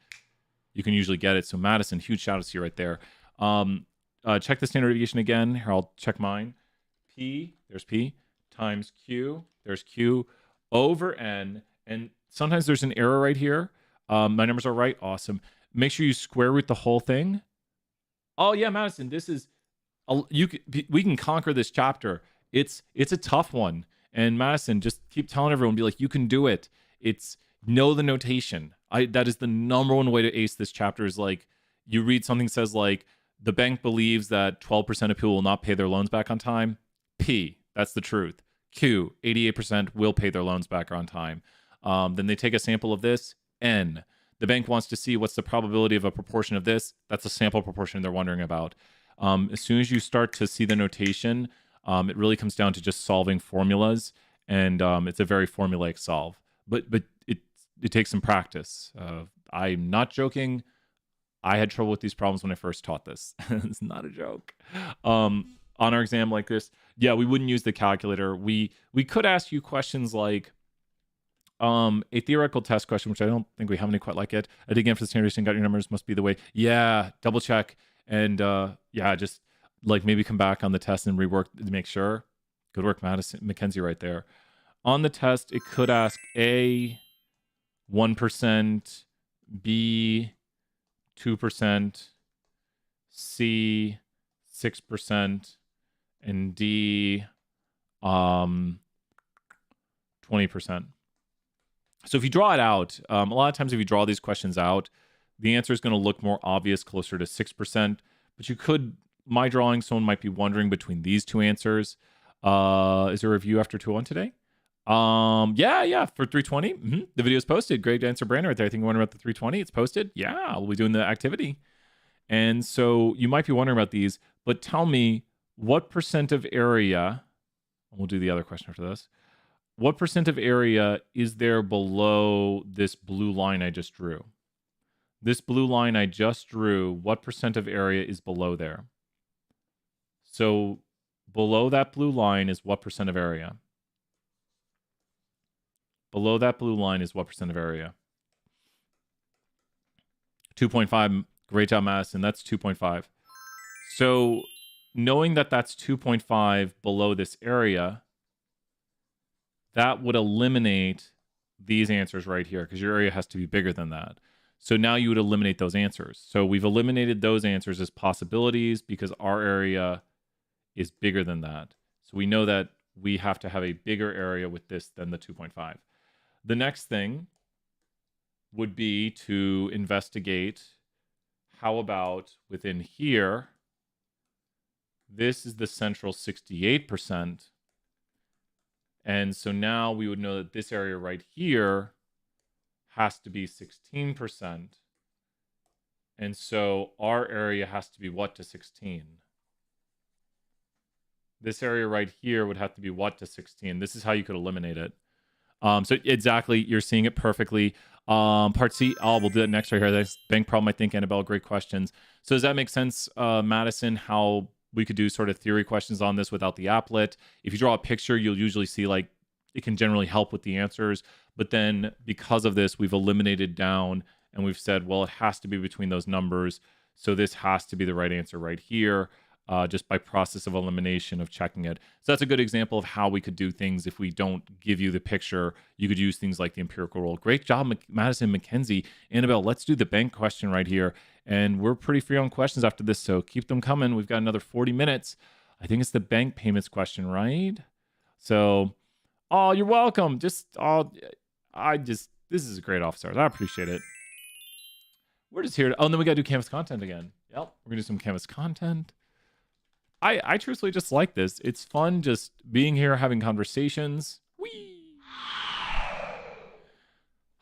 you can usually get it. So Madison, huge shout out to you right there. Check the standard deviation again. Here, I'll check mine. P, there's P, times Q, there's Q, over N. And sometimes there's an error right here. My numbers are right. Awesome. Make sure you square root the whole thing. Oh yeah, Madison, this is... we can conquer this chapter. It's a tough one. And Madison, just keep telling everyone, be like, you can do it. It's know the notation. That is the number one way to ace this chapter is like, you read something that says like, the bank believes that 12% of people will not pay their loans back on time. P, that's the truth. Q, 88% will pay their loans back on time. Then they take a sample of this. N, the bank wants to see what's the probability of a proportion of this. That's a sample proportion they're wondering about. As soon as you start to see the notation, it really comes down to just solving formulas, and it's a very formulaic solve. But it takes some practice. I'm not joking. I had trouble with these problems when I first taught this. It's not a joke. On our exam like this, yeah, we wouldn't use the calculator. We could ask you questions like a theoretical test question, which I don't think we have any quite like it. I did again for the standard deviation, got your numbers, must be the way. Yeah, double check. And yeah, just like maybe come back on the test and rework to make sure. Good work, Madison, Mackenzie right there. On the test, it could ask A, 1%, B, 2%, C, 6%, and D, 20%. So if you draw it out, a lot of times if you draw these questions out, the answer is going to look more obvious, closer to 6%. But you could, my drawing, someone might be wondering between these two answers. Is there a review after 201 today? Yeah, for 320. The video is posted. Great answer, Brandon, right there. I think you're wondering about the 320. It's posted. Yeah, we'll be doing the activity. And so you might be wondering about these, but tell me what percent of area, we'll do the other question after this. What percent of area is there below this blue line I just drew? This blue line I just drew, what percent of area is below there? So below that blue line is what percent of area? Below that blue line is what percent of area? 2.5. Great job, Madison. That's 2.5. So knowing that that's 2.5 below this area, that would eliminate these answers right here because your area has to be bigger than that. So now you would eliminate those answers. So we've eliminated those answers as possibilities because our area is bigger than that. So we know that we have to have a bigger area with this than the 2.5. The next thing would be to investigate how about within here, this is the central 68%. And so now we would know that this area right here has to be 16%. And so our area has to be what to 16? This area right here would have to be what to 16? This is how you could eliminate it. So exactly, you're seeing it perfectly. Part C, we'll do that next right here. That's bank problem, I think, Annabelle, great questions. So does that make sense, Madison, how we could do sort of theory questions on this without the applet? If you draw a picture, you'll usually see like it can generally help with the answers. But then because of this, we've eliminated down and we've said, well, it has to be between those numbers. So this has to be the right answer right here. Just by process of elimination of checking it. So that's a good example of how we could do things if we don't give you the picture. You could use things like the empirical rule. Great job, Madison McKenzie. Annabelle, let's do the bank question right here. And we're pretty free on questions after this, so keep them coming. We've got another 40 minutes. I think it's the bank payments question, right? So, you're welcome. This is a great officer. I appreciate it. We're just here. And then we got to do Canvas content again. Yep, we're going to do some Canvas content. I truthfully just like this. It's fun just being here, having conversations. Whee!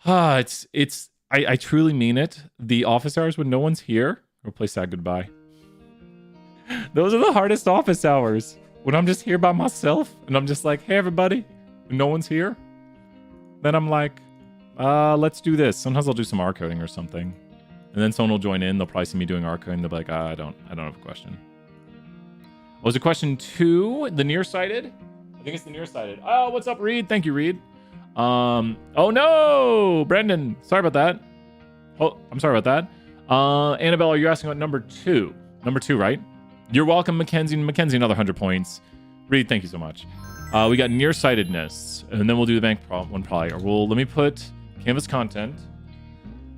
I truly mean it. The office hours when no one's here. We'll play Sad Goodbye. Those are the hardest office hours. When I'm just here by myself and I'm just like, hey, everybody, and no one's here. Then I'm like, let's do this. Sometimes I'll do some R coding or something. And then someone will join in. They'll probably see me doing R coding. They'll be like, I don't have a question. Was it question 2? The nearsighted? I think it's the nearsighted. Oh, what's up, Reed? Thank you, Reed. Oh no, Brendan. Sorry about that. Oh, I'm sorry about that. Annabelle, are you asking about number 2? Number 2, right? You're welcome, Mackenzie. Mackenzie, another 100 points. Reed, thank you so much. We got nearsightedness, and then we'll do the bank one probably. Or let me put Canvas content.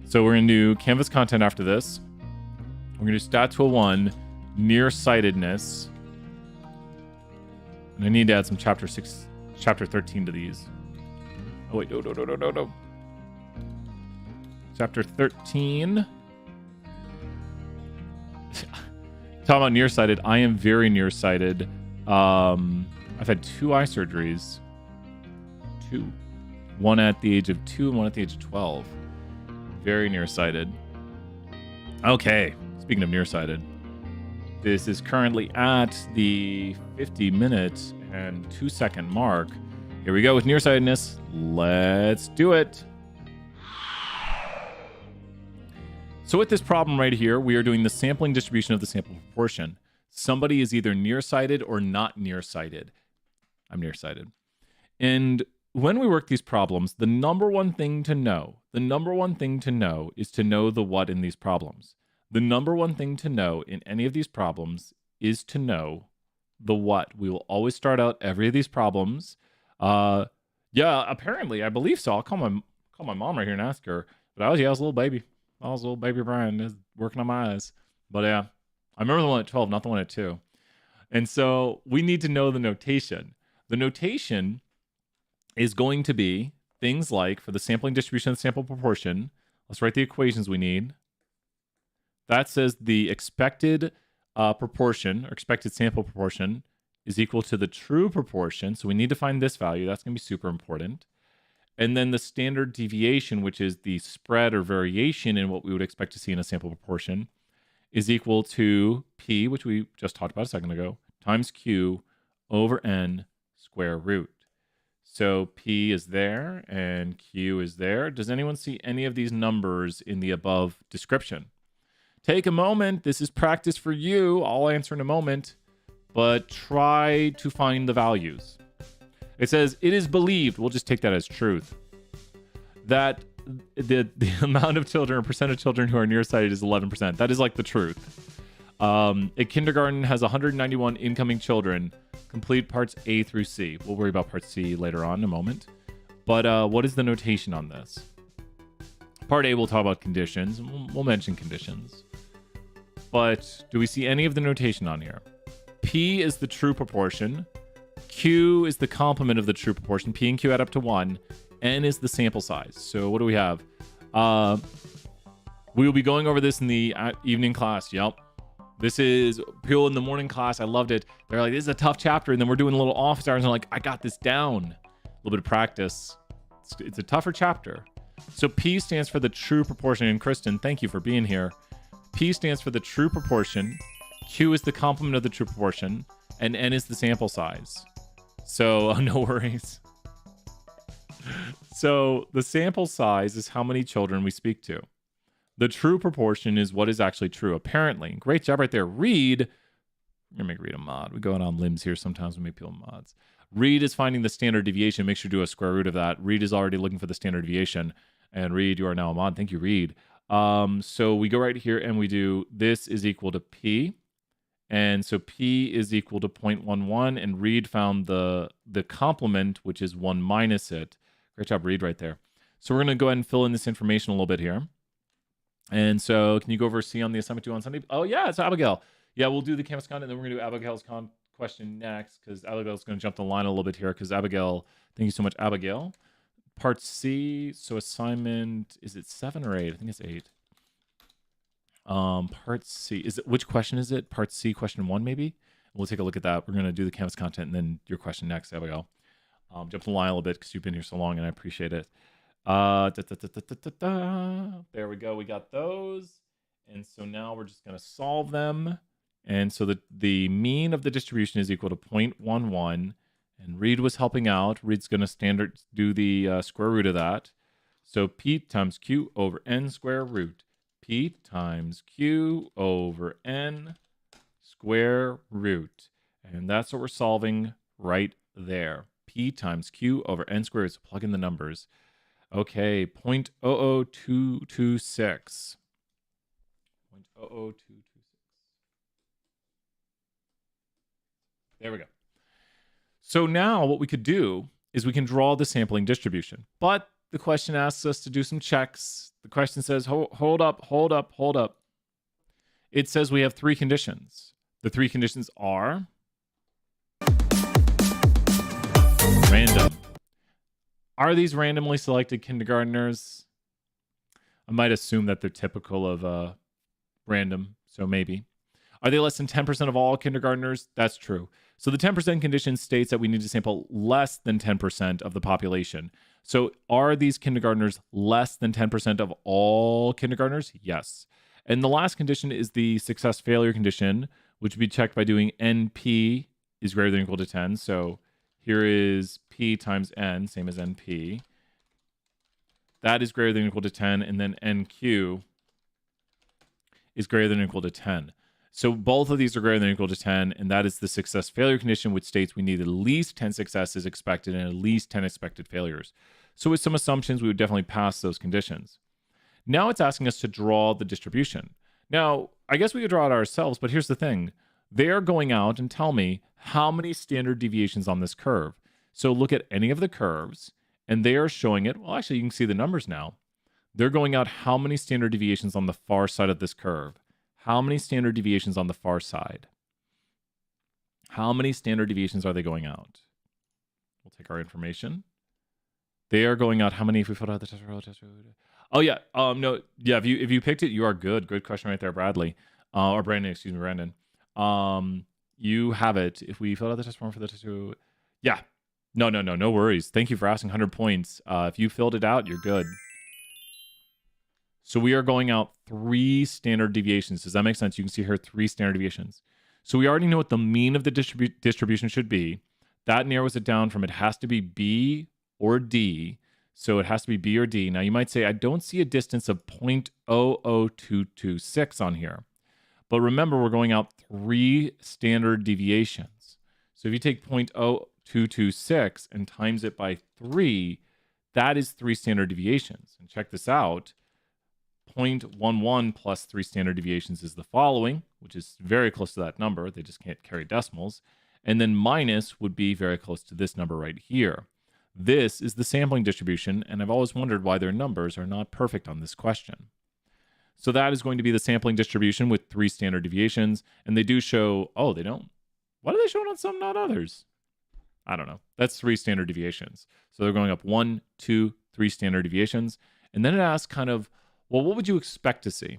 So we're gonna do Canvas content after this. We're gonna do Stat 201, nearsightedness. And I need to add some chapter 13 to these. Oh wait, no. Chapter 13. Talking about nearsighted, I am very nearsighted. I've had 2 eye surgeries. 2. One at the age of 2 and one at the age of 12. Very nearsighted. Okay, speaking of nearsighted. This is currently at the 50-minute and 2-second mark. Here we go with nearsightedness. Let's do it. So with this problem right here, we are doing the sampling distribution of the sample proportion. Somebody is either nearsighted or not nearsighted. I'm nearsighted. And when we work these problems, the number one thing to know is to know the what in these problems. The number one thing to know in any of these problems is to know the what. We will always start out every of these problems. Yeah, apparently, I believe so. I'll call my mom right here and ask her. But I was a little baby. I was a little baby Brian, working on my eyes. But yeah, I remember the one at 12, not the one at 2. And so we need to know the notation. The notation is going to be things like, for the sampling distribution of the sample proportion, let's write the equations we need. That says the expected proportion, or expected sample proportion, is equal to the true proportion. So we need to find this value. That's going to be super important. And then the standard deviation, which is the spread or variation in what we would expect to see in a sample proportion, is equal to P, which we just talked about a second ago, times Q over N square root. So P is there and Q is there. Does anyone see any of these numbers in the above description? Take a moment. This is practice for you. I'll answer in a moment, but try to find the values. It says, it is believed, we'll just take that as truth, that the amount of children or percent of children who are nearsighted is 11%. That is like the truth. A kindergarten has 191 incoming children. Complete parts A through C. We'll worry about part C later on in a moment. But what is the notation on this? Part A, we'll talk about conditions. We'll mention conditions. But do we see any of the notation on here? P is the true proportion. Q is the complement of the true proportion. P and Q add up to 1. N is the sample size. So what do we have? We will be going over this in the evening class. Yep. This is people in the morning class. I loved it. They're like, this is a tough chapter. And then we're doing a little office hours. And I'm like, I got this down. A little bit of practice. It's a tougher chapter. So P stands for the true proportion. And Kristen, thank you for being here. P stands for the true proportion. Q is the complement of the true proportion. And N is the sample size. So no worries. So the sample size is how many children we speak to. The true proportion is what is actually true, apparently. Great job right there. Reed, we're going to make Reed a mod. We go out on limbs here sometimes when we make people mods. Reed is finding the standard deviation. Make sure to do a square root of that. Reed is already looking for the standard deviation. And Reed, you are now a mod. Thank you, Reed. So we go right here and we do this is equal to P. And so P is equal to 0.11. And Reed found the complement, which is 1 minus it. Great job, Reed, right there. So we're going to go ahead and fill in this information a little bit here. And so can you go over C on the assignment due on Sunday? Oh, yeah, it's Abigail. Yeah, we'll do the Canvas content, and then we're going to do Abigail's question next, because Abigail's going to jump the line a little bit here, because Abigail, thank you so much, Abigail. Part C, so assignment, is it 7 or 8? I think it's 8. Part C, which question is it? Part C, question 1, maybe? We'll take a look at that. We're going to do the Canvas content, and then your question next, Abigail. Jump the line a little bit, because you've been here so long, and I appreciate it. There we go. We got those. And so now we're just going to solve them. And so the mean of the distribution is equal to 0.11. And Reed was helping out. Reed's going to do the square root of that. So P times Q over N square root. P times Q over N square root. And that's what we're solving right there. P times Q over N square root. So plug in the numbers. Okay, 0.00226. 0.00226. There we go. So now what we could do is we can draw the sampling distribution. But the question asks us to do some checks. The question says, hold up. It says we have 3 conditions. The 3 conditions are random. Are these randomly selected kindergartners? I might assume that they're typical of random, so maybe. Are they less than 10% of all kindergartners? That's true. So the 10% condition states that we need to sample less than 10% of the population. So are these kindergartners less than 10% of all kindergartners? Yes. And the last condition is the success failure condition, which would be checked by doing NP is greater than or equal to 10. So here is P times N, same as NP. That is greater than or equal to 10. And then NQ is greater than or equal to 10. So both of these are greater than or equal to 10. And that is the success failure condition, which states we need at least 10 successes expected and at least 10 expected failures. So with some assumptions, we would definitely pass those conditions. Now it's asking us to draw the distribution. Now, I guess we could draw it ourselves, but here's the thing. They are going out and tell me how many standard deviations on this curve. So look at any of the curves, and they are showing it. Well, actually, you can see the numbers now. They're going out how many standard deviations on the far side of this curve. How many standard deviations on the far side? How many standard deviations are they going out? We'll take our information. They are going out how many if we filled out the test row? Oh, yeah. No, yeah, if you picked it, you are good. Good question right there, Bradley. Or Brandon, excuse me, Brandon. you have it. If we filled out the test form for the test, yeah. No worries. Thank you for asking. 100 points. If you filled it out, you're good. So we are going out 3 standard deviations. Does that make sense? You can see here 3 standard deviations. So we already know what the mean of the distribution should be. That narrows it down from it has to be B or D. So it has to be B or D. Now you might say, I don't see a distance of 0.00226 on here. But remember, we're going out 3 standard deviations. So if you take 0.0226 and times it by 3, that is 3 standard deviations. And check this out. 0.11 plus 3 standard deviations is the following, which is very close to that number. They just can't carry decimals. And then minus would be very close to this number right here. This is the sampling distribution, and I've always wondered why their numbers are not perfect on this question. So that is going to be the sampling distribution with 3 standard deviations, and they do show, oh, they don't. Why do they show it on some, not others? I don't know. That's 3 standard deviations. So they're going up 1, 2, 3 standard deviations. And then it asks kind of, well, what would you expect to see?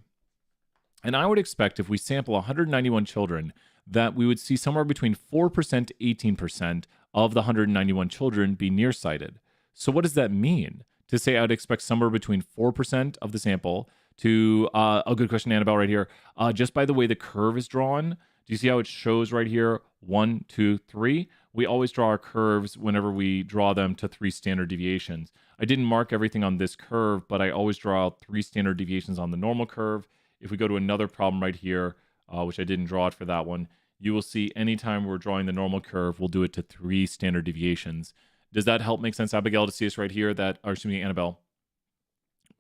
And I would expect if we sample 191 children that we would see somewhere between 4% to 18% of the 191 children be nearsighted. So what does that mean? To say I would expect somewhere between 4% of the sample to, a good question, Annabelle, right here. Just by the way the curve is drawn, do you see how it shows right here? 1, 2, 3. We always draw our curves whenever we draw them to 3 standard deviations. I didn't mark everything on this curve, but I always draw out 3 standard deviations on the normal curve. If we go to another problem right here, which I didn't draw it for that one, you will see anytime we're drawing the normal curve, we'll do it to 3 standard deviations. Does that help make sense, Abigail, to see us right here? Or excuse me, Annabelle.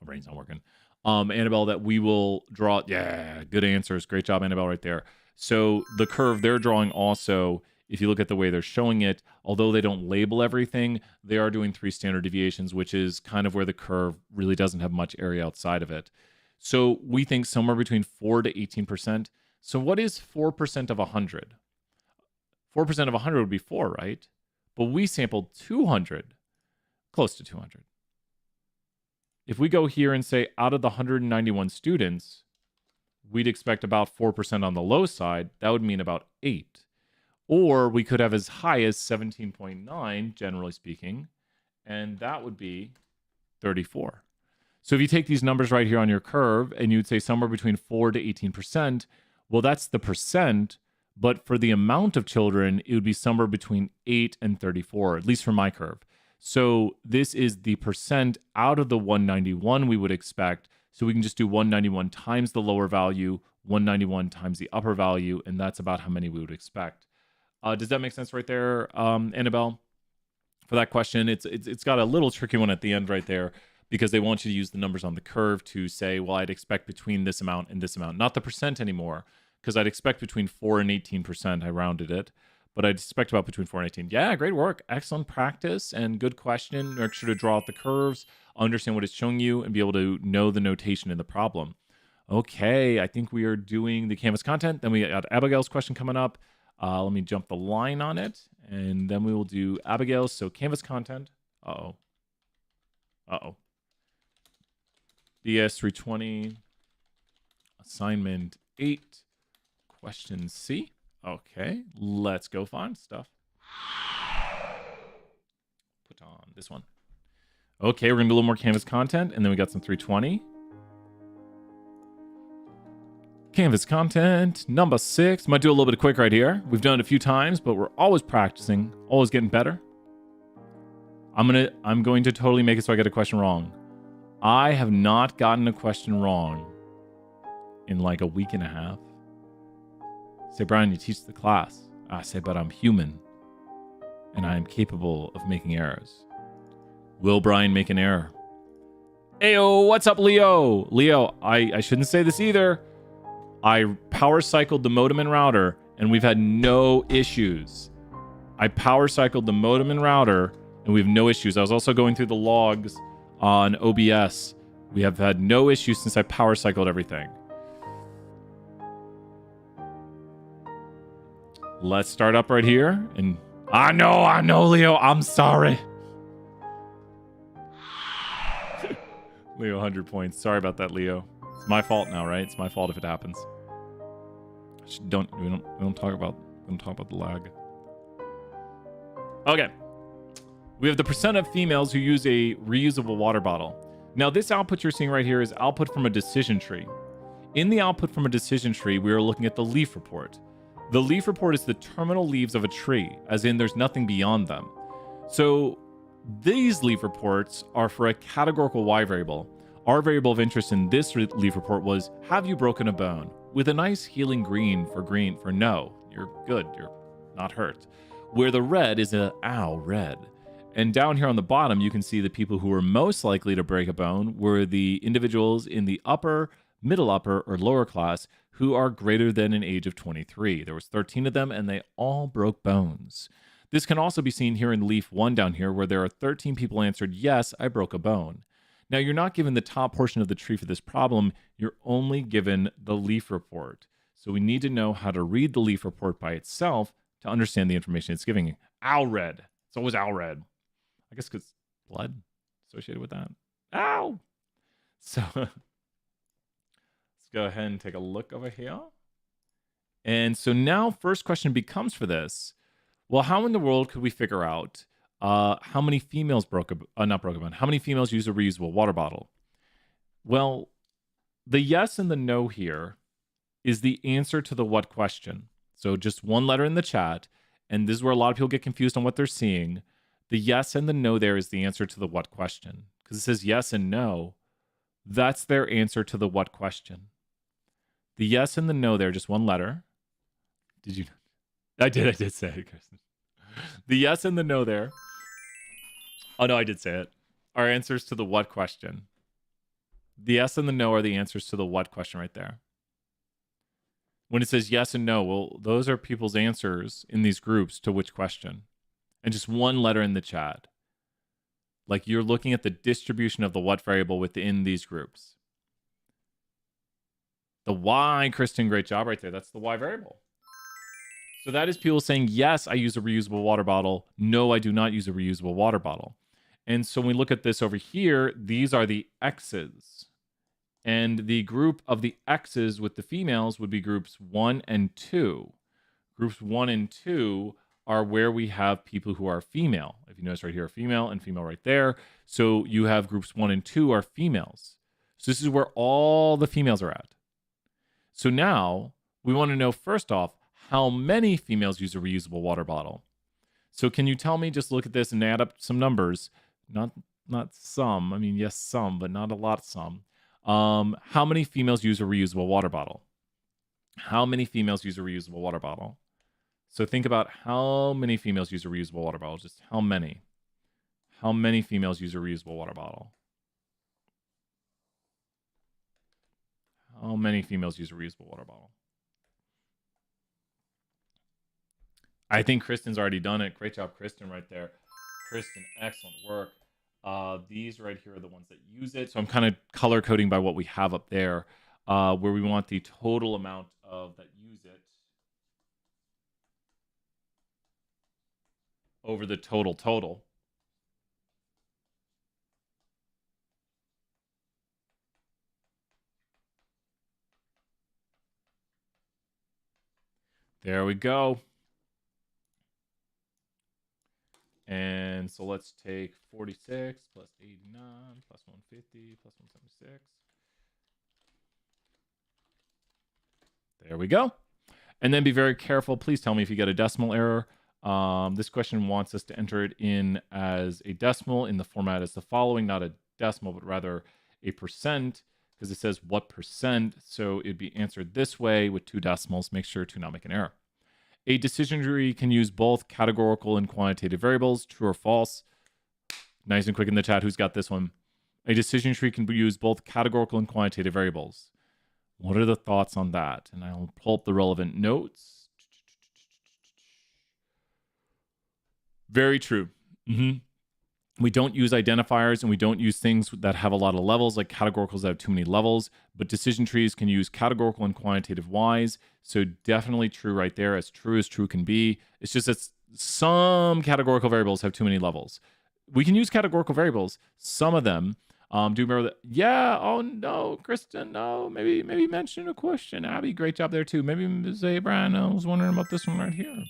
My brain's not working. Annabelle, that we will draw. Yeah, good answers. Great job, Annabelle, right there. So the curve they're drawing also, if you look at the way they're showing it, although they don't label everything, they are doing 3 standard deviations, which is kind of where the curve really doesn't have much area outside of it. So we think somewhere between 4 to 18%. So what is 4% of 100? 4% of 100 would be 4, right? But we sampled 200, close to 200. If we go here and say out of the 191 students, we'd expect about 4% on the low side. That would mean about 8. Or we could have as high as 17.9, generally speaking, and that would be 34. So if you take these numbers right here on your curve and you'd say somewhere between 4 to 18%, well, that's the percent, but for the amount of children, it would be somewhere between 8 and 34, at least for my curve. So this is the percent out of the 191 we would expect. So we can just do 191 times the lower value, 191 times the upper value, and that's about how many we would expect. Does that make sense right there, Annabelle? For that question, it's got a little tricky one at the end right there because they want you to use the numbers on the curve to say, well, I'd expect between this amount and this amount, not the percent anymore, because I'd expect between 4 and 18%. I rounded it, but I'd expect about between 4 and 18. Yeah, great work. Excellent practice and good question. Make sure to draw out the curves, understand what it's showing you, and be able to know the notation in the problem. Okay, I think we are doing the Canvas content. Then we got Abigail's question coming up. Let me jump the line on it, and then we will do Abigail's. So Canvas content. Uh-oh. BS 320, assignment 8, question C. Okay, let's go find stuff. Put on this one. Okay, we're going to do a little more Canvas content, and then we got some 320. Canvas content, number 6. Might do a little bit of quick right here. We've done it a few times, but we're always practicing, always getting better. I'm going to totally make it so I get a question wrong. I have not gotten a question wrong in like a week and a half. Say, Brian, you teach the class. I say, but I'm human, and I am capable of making errors. Will Brian make an error? Ayo, what's up, Leo? Leo, I shouldn't say this either. I power cycled the modem and router, and we've had no issues. I power cycled the modem and router, and we have no issues. I was also going through the logs on OBS. We have had no issues since I power cycled everything. Let's start up right here. And I know, Leo. I'm sorry. Leo, 100 points. Sorry about that, Leo. It's my fault now, right? It's my fault if it happens. We don't talk about going to talk about the lag. Okay. We have the percent of females who use a reusable water bottle. Now, this output you're seeing right here is output from a decision tree. In the output from a decision tree, we are looking at the leaf report. The leaf report is the terminal leaves of a tree, as in there's nothing beyond them. So these leaf reports are for a categorical Y variable. Our variable of interest in this leaf report was, have you broken a bone? With a nice healing green for no, you're good, you're not hurt. Where the red is a ow, red. And down here on the bottom, you can see the people who were most likely to break a bone were the individuals in the upper, middle upper, or lower class who are greater than an age of 23. There was 13 of them, and they all broke bones. This can also be seen here in leaf 1 down here, where there are 13 people answered, yes, I broke a bone. Now, you're not given the top portion of the tree for this problem. You're only given the leaf report. So we need to know how to read the leaf report by itself to understand the information it's giving you. Ow, red. It's always ow, red. I guess because blood associated with that. Ow! So let's go ahead and take a look over here. And so now first question becomes for this. Well, how in the world could we figure out how many females how many females use a reusable water bottle? Well, the yes and the no here is the answer to the what question. So just one letter in the chat. And this is where a lot of people get confused on what they're seeing. The yes and the no there is the answer to the what question. Because it says yes and no. That's their answer to the what question. The yes and the no there, just one letter. Did you? I did say it, Kristen. The yes and the no there. Oh, no, I did say it. Are answers to the what question. The yes and the no are the answers to the what question right there. When it says yes and no, well, those are people's answers in these groups to which question. And just one letter in the chat. Like you're looking at the distribution of the what variable within these groups. The Y, Kristen, great job right there. That's the Y variable. So that is people saying, yes, I use a reusable water bottle. No, I do not use a reusable water bottle. And so when we look at this over here, these are the X's. And the group of the X's with the females would be groups 1 and 2. Groups 1 and 2 are where we have people who are female. If you notice right here, female and female right there. So you have groups 1 and 2 are females. So this is where all the females are at. So now we want to know, first off, how many females use a reusable water bottle. So can you tell me, just look at this and add up some numbers. Not some, I mean, yes, some, but not a lot, some. How many females use a reusable water bottle? How many females use a reusable water bottle? So think about how many females use a reusable water bottle. Just how many? How many females use a reusable water bottle? How many females use a reusable water bottle? I think Kristen's already done it. Great job, Kristen, right there. Kristen, excellent work. These right here are the ones that use it. So I'm kind of color coding by what we have up there, where we want the total amount of that use it over the total. There we go. And so let's take 46 plus 89 plus 150 plus 176. There we go. And then be very careful. Please tell me if you get a decimal error. This question wants us to enter it in as a decimal in the format as the following, not a decimal, but rather a percent, because it says what percent. So it'd be answered this way with 2 decimals. Make sure to not make an error. A decision tree can use both categorical and quantitative variables, true or false. Nice and quick in the chat. Who's got this one? A decision tree can use both categorical and quantitative variables. What are the thoughts on that? And I'll pull up the relevant notes. Very true. We don't use identifiers and we don't use things that have a lot of levels, like categoricals that have too many levels, but decision trees can use categorical and quantitative Ys. So definitely true right there, as true can be. It's just that some categorical variables have too many levels. We can use categorical variables. Some of them Do you remember that? Yeah. Oh no, Kristen. No. Maybe mention a question. Abby, great job there too. Maybe Ms. Abraham. I was wondering about this one right here.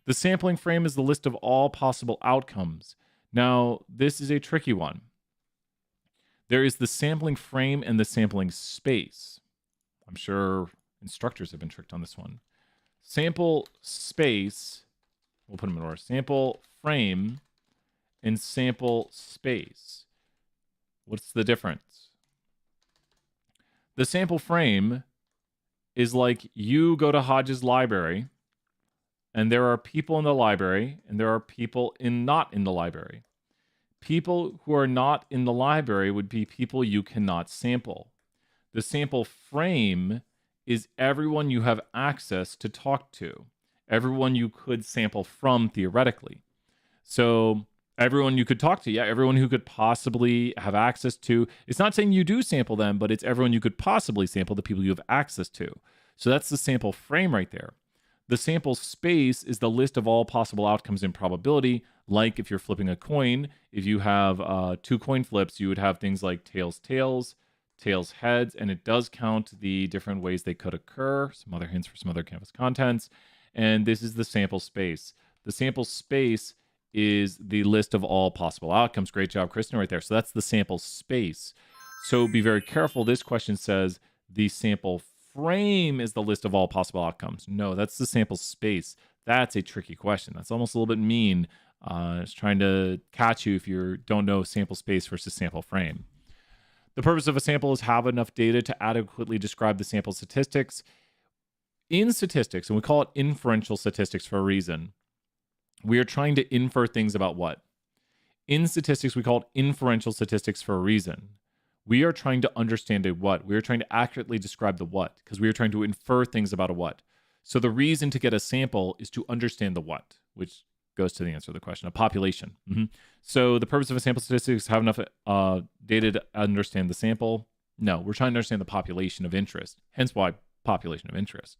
The sampling frame is the list of all possible outcomes. Now, this is a tricky one. There is the sampling frame and the sampling space. I'm sure instructors have been tricked on this one. Sample space, we'll put them in order. Sample frame and sample space. What's the difference? The sample frame is like you go to Hodges Library and there are people in the library and there are people not in the library. People who are not in the library would be people you cannot sample. The sample frame is everyone you have access to talk to, everyone you could sample from theoretically. So everyone you could talk to, yeah, everyone who could possibly have access to. It's not saying you do sample them, but it's everyone you could possibly sample, the people you have access to. So that's the sample frame right there. The sample space is the list of all possible outcomes in probability. Like if you're flipping a coin, if you have 2 coin flips, you would have things like tails, tails, tails, heads, and it does count the different ways they could occur. Some other hints for some other Canvas contents. And this is the sample space. The sample space is the list of all possible outcomes. Great job, Kristen, right there. So that's the sample space. So be very careful. This question says the sample frame is the list of all possible outcomes. No, that's the sample space. That's a tricky question. That's almost a little bit mean. It's trying to catch you if you don't know sample space versus sample frame. The purpose of a sample is have enough data to adequately describe the sample statistics. In statistics, and we call it inferential statistics for a reason, we are trying to infer things about what? In statistics, we call it inferential statistics for a reason. We are trying to understand a what. We are trying to accurately describe the what, because we are trying to infer things about a what. So the reason to get a sample is to understand the what, which goes to the answer to the question, a population. So the purpose of a sample statistics is have enough data to understand the sample. No, we're trying to understand the population of interest, hence why population of interest.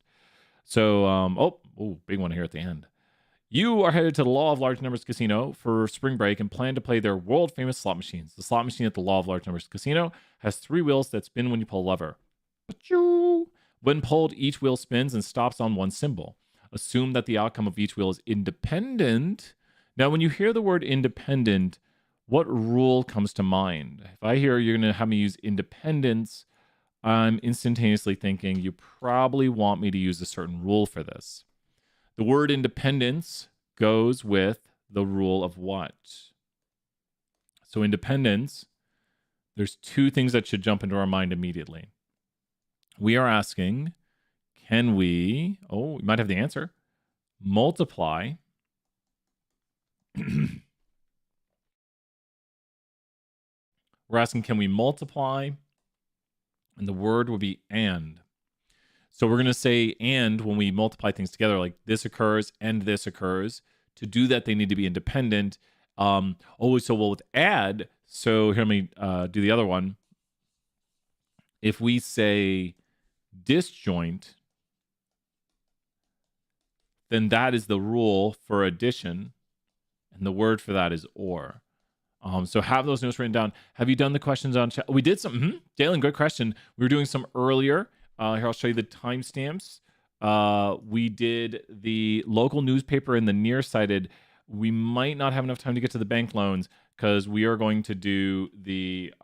So, big one here at the end. You are headed to the Law of Large Numbers Casino for spring break and plan to play their world-famous slot machines. The slot machine at the Law of Large Numbers Casino has 3 wheels that spin when you pull a lever. When pulled, each wheel spins and stops on one symbol. Assume that the outcome of each wheel is independent. Now, when you hear the word independent, what rule comes to mind? If I hear you're going to have me use independence, I'm instantaneously thinking you probably want me to use a certain rule for this. The word independence goes with the rule of what? So independence, there's 2 things that should jump into our mind immediately. We are asking, can we, we might have the answer, multiply we're asking, can we multiply? And the word would be and. So we're going to say and when we multiply things together, like this occurs and this occurs. To do that, they need to be independent. So with add, so here, let me do the other one. If we say disjoint, then that is the rule for addition. And the word for that is or. So have those notes written down. Have you done the questions on chat? We did some. Dalen, good question. We were doing some earlier. Here, I'll show you the timestamps. We did the local newspaper and the nearsighted. We might not have enough time to get to the bank loans because we are going to do the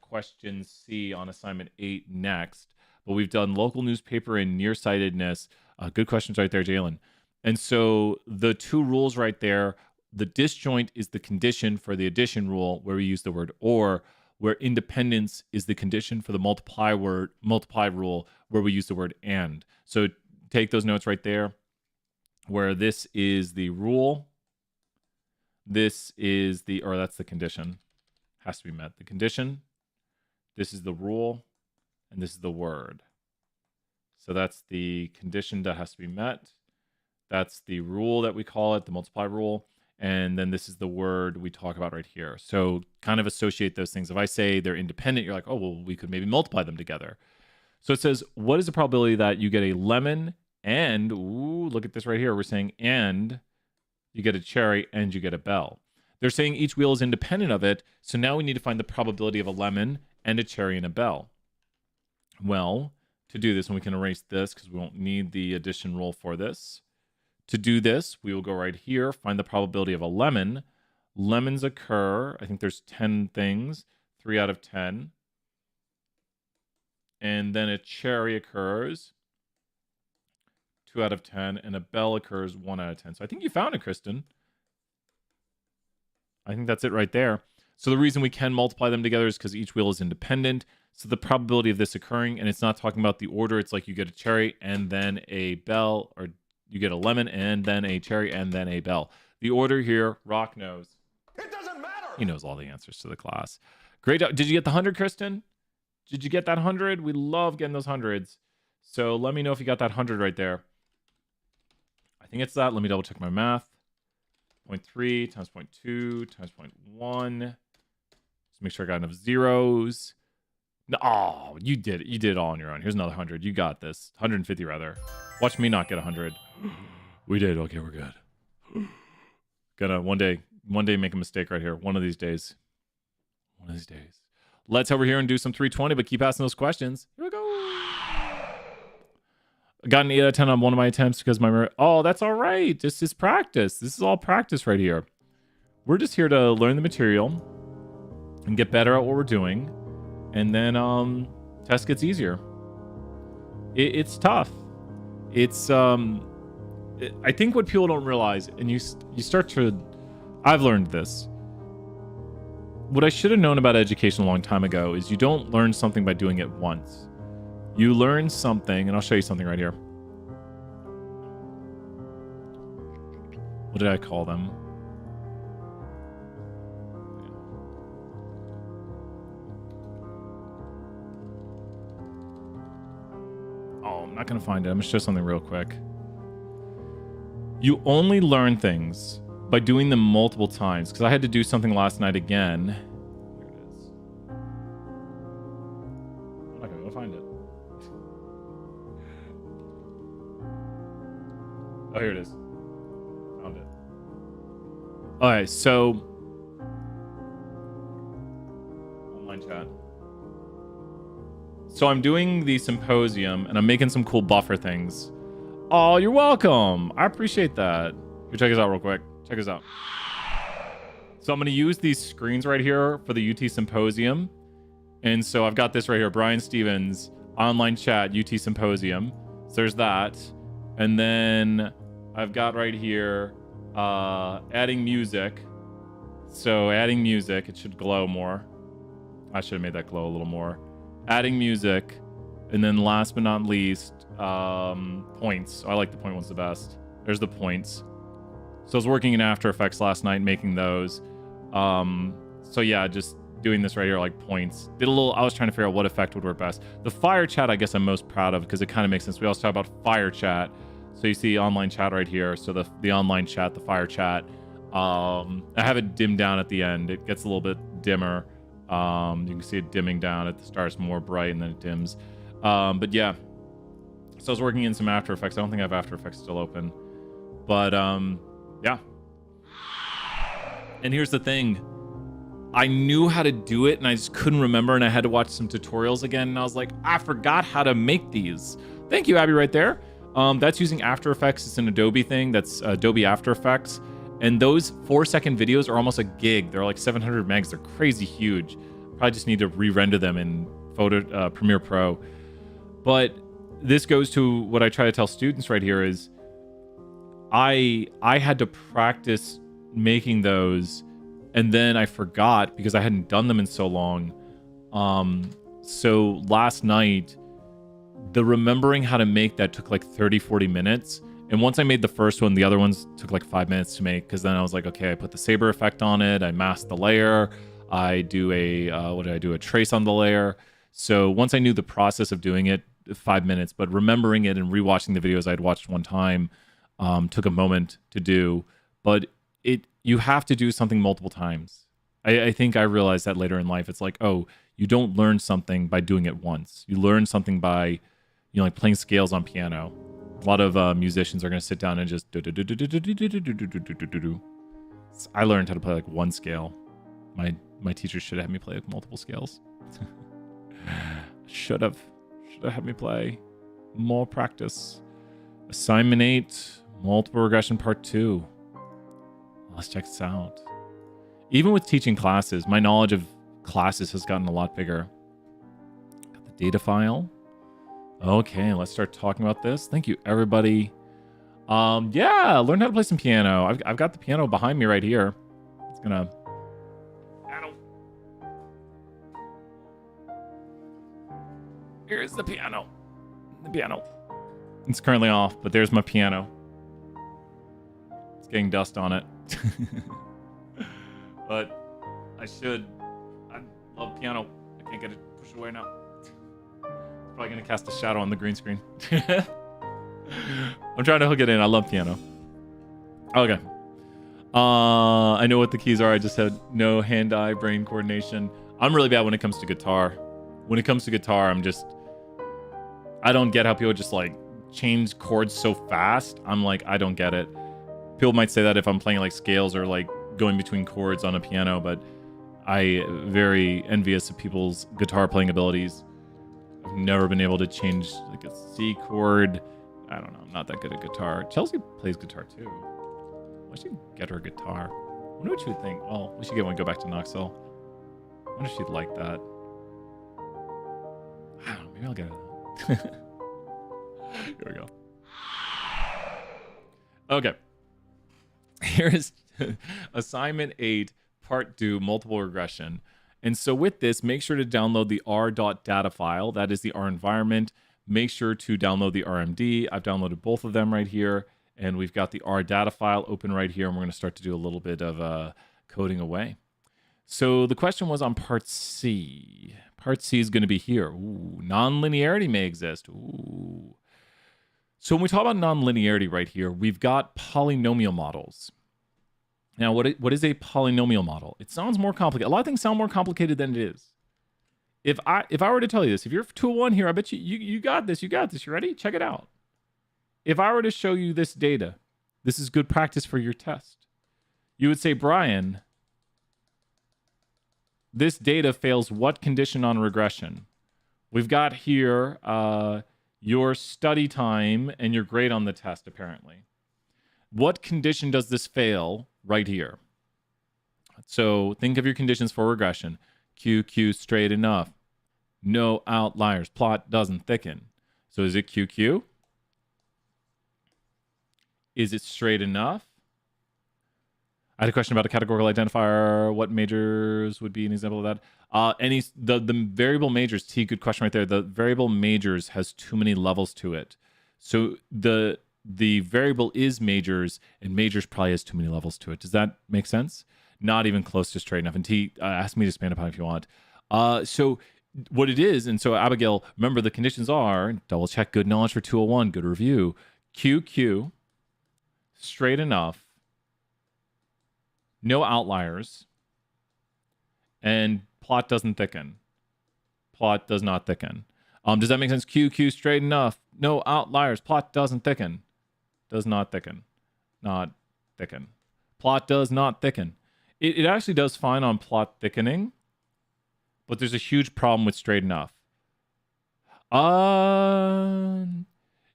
question C on assignment 8 next. But we've done local newspaper and nearsightedness. Good questions right there, Jalen. And so the 2 rules right there, the disjoint is the condition for the addition rule where we use the word or, where independence is the condition for the multiply rule where we use the word and. So take those notes right there, where this is the rule, this is that's the condition, has to be met. The condition, this is the rule, and this is the word. So that's the condition that has to be met. That's the rule that we call it, the multiply rule. And then this is the word we talk about right here. So kind of associate those things. If I say they're independent, you're like, we could maybe multiply them together. So it says, what is the probability that you get a lemon and, look at this right here. We're saying and you get a cherry and you get a bell. They're saying each wheel is independent of it. So now we need to find the probability of a lemon and a cherry and a bell. Well, to do this, and we can erase this because we won't need the addition rule for this. To do this, we will go right here, find the probability of a lemon. Lemons occur, I think there's 10 things, 3 out of 10. And then a cherry occurs, 2 out of 10, and a bell occurs 1 out of 10. So I think you found it, Kristen. I think that's it right there. So the reason we can multiply them together is because each wheel is independent. So the probability of this occurring, and it's not talking about the order, it's like you get a cherry and then a bell, or you get a lemon and then a cherry and then a bell. The order here, Rock knows. It doesn't matter. He knows all the answers to the class. Great. Did you get the 100, Kristen? Did you get that 100? We love getting those hundreds. So let me know if you got that 100 right there. I think it's that. Let me double check my math. 0.3 times 0.2 times 0.1. Just make sure I got enough zeros. No, oh, you did it. You did it all on your own. Here's another 100. You got this. 150 rather. Watch me not get 100. We did. Okay, we're good. Gonna one day make a mistake right here. One of these days. One of these days. Let's over here and do some 320, but keep asking those questions. Here we go. I got an 8 out of 10 on one of my attempts because my... Oh, that's all right. This is practice. This is all practice right here. We're just here to learn the material and get better at what we're doing. And then test gets easier. It's tough. It's... I think what people don't realize, and you start to... I've learned this. What I should have known about education a long time ago is you don't learn something by doing it once. You learn something, and I'll show you something right here. What did I call them? Oh, I'm not going to find it. I'm going to show something real quick. You only learn things by doing them multiple times, because I had to do something last night again. Here it is. I'm not going to go find it. Oh, here it is. Found it. All right, so online chat. So I'm doing the symposium, and I'm making some cool buffer things. Oh, you're welcome. I appreciate that. Here, check this out real quick. Check this out. So I'm going to use these screens right here for the UT Symposium. And so I've got this right here, Brian Stevens, online chat, UT Symposium. So there's that. And then I've got right here, adding music. So adding music, it should glow more. I should have made that glow a little more. Adding music. And then last but not least, points. I like the point ones the best. There's the points. So I was working in After Effects last night, making those. So yeah, just doing this right here, like points. I was trying to figure out what effect would work best. The fire chat, I guess I'm most proud of because it kind of makes sense. We also talk about fire chat. So you see online chat right here. So the online chat, the fire chat. I have it dimmed down at the end. It gets a little bit dimmer. You can see it dimming down at the start. It's more bright and then it dims. But yeah. So I was working in some After Effects. I don't think I have After Effects still open. But yeah. And here's the thing. I knew how to do it and I just couldn't remember, and I had to watch some tutorials again, and I was like, I forgot how to make these. Thank you, Abby, right there. That's using After Effects. It's an Adobe thing. That's Adobe After Effects. And those 4-second videos are almost a gig. They're like 700 megs. They're crazy huge. Probably just need to re-render them in Premiere Pro. But this goes to what I try to tell students right here is I had to practice making those, and then I forgot because I hadn't done them in so long. So last night, the remembering how to make that took like 30-40 minutes. And once I made the first one, the other ones took like 5 minutes to make, because then I was like, okay, I put the saber effect on it, I masked the layer, I do a trace on the layer. So once I knew the process of doing it, 5 minutes, but remembering it and rewatching the videos I'd watched one time took a moment to do. But you have to do something multiple times. I think I realized that later in life. It's like, oh, you don't learn something by doing it once. You learn something by, like playing scales on piano. A lot of musicians are going to sit down and just do. I learned how to play like one scale. My teacher should have had me play like multiple scales. Should have had me play more practice. Assignment 8, multiple regression part 2. Let's check this out. Even with teaching classes, my knowledge of classes has gotten a lot bigger. Got the data file. Okay, let's start talking about this. Thank you, everybody. Yeah, learn how to play some piano. I've got the piano behind me right here. It's gonna... Here's the piano. The piano. It's currently off, but there's my piano. It's getting dust on it. But I love piano. I can't get it pushed away now. It's probably gonna cast a shadow on the green screen. I'm trying to hook it in. I love piano. Okay. I know what the keys are. I just had no hand-eye brain coordination. I'm really bad when it comes to guitar. When it comes to guitar, I don't get how people just like change chords so fast. I'm like, I don't get it. People might say that if I'm playing like scales or like going between chords on a piano, but I very envious of people's guitar playing abilities. I've never been able to change like a C chord. I don't know. I'm not that good at guitar. Chelsea plays guitar too. I should get her guitar. I wonder what she would think. Oh, we should get one. Go back to Knoxville. I wonder if she'd like that. I don't know. Maybe I'll get it. Here we go. Okay. Here's assignment 8, part 2, multiple regression. And so with this, make sure to download the r.data file. That is the R environment. Make sure to download the RMD. I've downloaded both of them right here. And we've got the R data file open right here. And we're going to start to do a little bit of coding away. So the question was on part C. Part C is going to be here. Ooh, nonlinearity may exist. Ooh. So when we talk about nonlinearity right here, we've got polynomial models. Now, what is a polynomial model? It sounds more complicated. A lot of things sound more complicated than it is. If I were to tell you this, if you're 201 here, I bet you got this. You got this. You ready? Check it out. If I were to show you this data, this is good practice for your test. You would say, Brian, this data fails what condition on regression? We've got here your study time and your grade on the test, apparently. What condition does this fail right here? So think of your conditions for regression. QQ straight enough. No outliers. Plot doesn't thicken. So is it QQ? Is it straight enough? I had a question about a categorical identifier. What majors would be an example of that? The variable majors, T, good question right there. The variable majors has too many levels to it. So the variable is majors, and majors probably has too many levels to it. Does that make sense? Not even close to straight enough. And T, ask me to expand upon if you want. So what it is, and so Abigail, remember the conditions are, double check good knowledge for 201, good review, QQ, straight enough, no outliers, and plot doesn't thicken. Plot does not thicken. Does that make sense? QQ straight enough, no outliers, plot doesn't thicken. Does not thicken. Not thicken. Plot does not thicken. It actually does fine on plot thickening, but there's a huge problem with straight enough.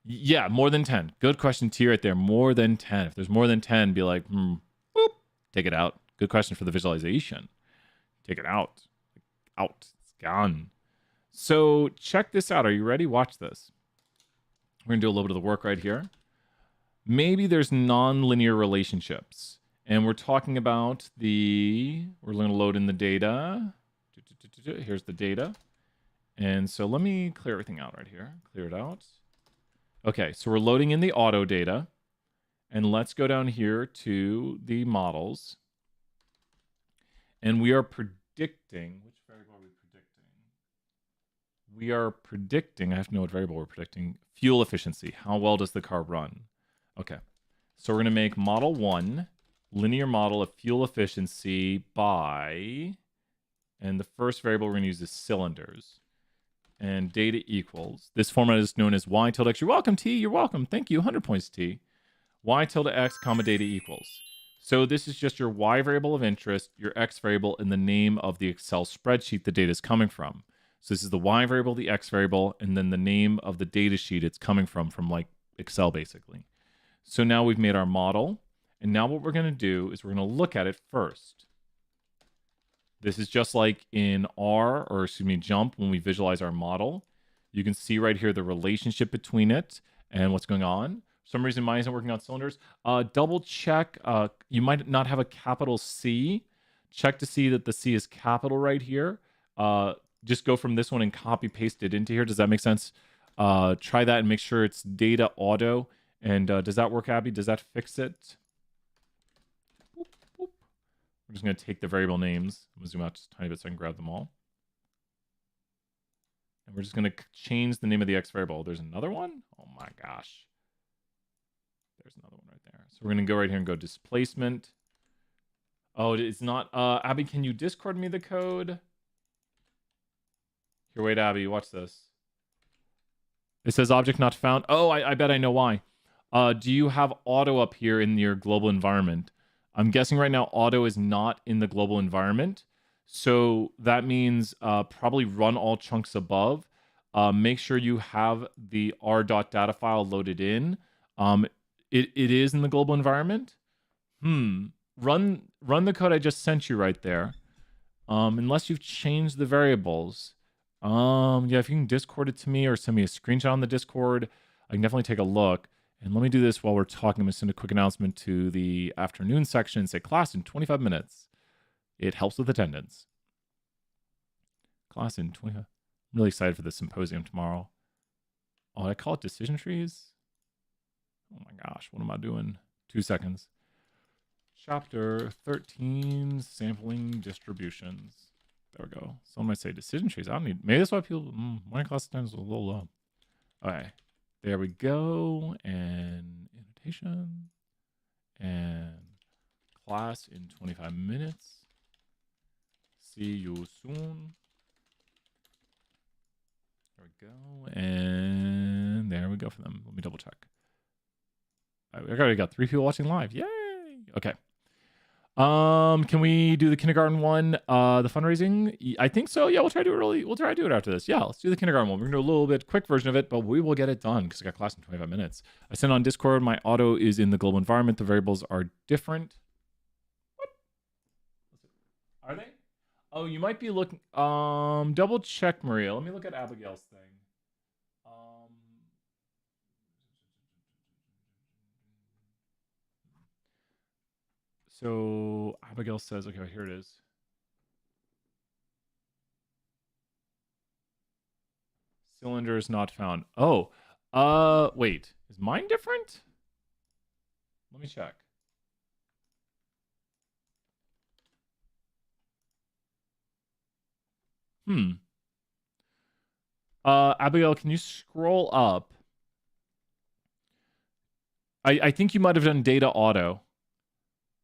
Yeah, more than 10. Good question, T, right there. More than 10. If there's more than 10, be like, boop, take it out. Good question for the visualization. Take it out. Out. It's gone. So check this out. Are you ready? Watch this. We're going to do a little bit of the work right here. Maybe there's non-linear relationships. And we're talking about we're going to load in the data. Here's the data. And so let me clear everything out right here. Clear it out. Okay, so we're loading in the auto data. And let's go down here to the models. And we are predicting, which variable are we predicting? We are predicting, I have to know what variable we're predicting, fuel efficiency. How well does the car run? Okay, so we're going to make model 1, linear model of fuel efficiency by, and the first variable we're going to use is cylinders. And data equals, this format is known as y tilde x. You're welcome, T. You're welcome. Thank you. 100 points, T. Y tilde x comma data equals. So this is just your Y variable of interest, your X variable, and the name of the Excel spreadsheet the data is coming from. So this is the Y variable, the X variable, and then the name of the data sheet it's coming from like Excel basically. So now we've made our model, and now what we're going to do is we're going to look at it first. This is just like in R, or excuse me, Jump, when we visualize our model. You can see right here the relationship between it and what's going on. For some reason, mine isn't working on cylinders. Double check. You might not have a capital C. Check to see that the C is capital right here. Just go from this one and copy paste it into here. Does that make sense? Try that and make sure it's data auto. And does that work, Abby? Does that fix it? Boop, boop. I'm just going to take the variable names. I'm going to zoom out just a tiny bit so I can grab them all. And we're just going to change the name of the X variable. There's another one? Oh my gosh. There's another one right there. So we're going to go right here and go displacement. Oh, it's not... Abby, can you Discord me the code? Here, wait, Abby, watch this. It says object not found. Oh, I bet I know why. Do you have auto up here in your global environment? I'm guessing right now auto is not in the global environment. So that means probably run all chunks above. Make sure you have the r.data file loaded in. It is in the global environment. Run the code I just sent you right there. Unless you've changed the variables. Yeah, if you can Discord it to me or send me a screenshot on the Discord, I can definitely take a look. And let me do this while we're talking. I'm going to send a quick announcement to the afternoon section and say class in 25 minutes. It helps with attendance. Class in 25. I'm really excited for the symposium tomorrow. Oh, I call it decision trees? Oh my gosh, what am I doing? 2 seconds. Chapter 13, sampling distributions. There we go. Someone might say decision trees. I don't need... Maybe that's why people... my class attendance is a little low. Okay. There we go. And annotation. And class in 25 minutes. See you soon. There we go. And there we go for them. Let me double check. I already got 3 people watching live. Yay! Okay. Can we do the kindergarten one? The fundraising? I think so. Yeah, we'll try to do it early. We'll try to do it after this. Yeah, let's do the kindergarten one. We're gonna do a little bit quick version of it, but we will get it done because I got class in 25 minutes. I sent on Discord. My auto is in the global environment. The variables are different. What? Are they? Oh, you might be looking. Double check, Maria. Let me look at Abigail's thing. So Abigail says, okay, here it is. Cylinder is not found. Oh, wait, is mine different? Let me check. Abigail, can you scroll up? I think you might have done data auto.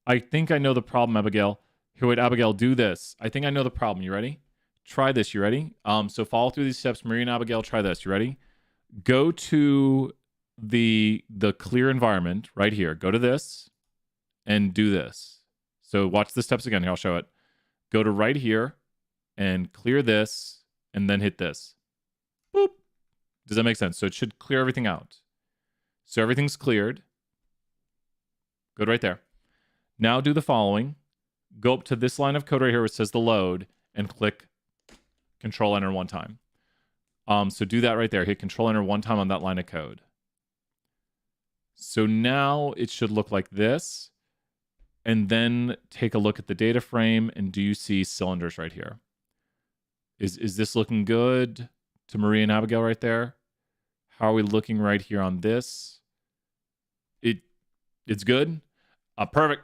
I think I know the problem, Abigail. Here, wait, Abigail, do this. I think I know the problem. You ready? Try this. You ready? So follow through these steps. Maria and Abigail, try this. You ready? Go to the clear environment right here. Go to this and do this. So watch the steps again. Here, I'll show it. Go to right here and clear this and then hit this. Boop. Does that make sense? So it should clear everything out. So everything's cleared. Go right there. Now do the following. Go up to this line of code right here where it says the load and click Control Enter one time. So do that right there. Hit Control Enter one time on that line of code. So now it should look like this. And then take a look at the data frame and do you see cylinders right here? Is this looking good to Maria and Abigail right there? How are we looking right here on this? It's good? Perfect.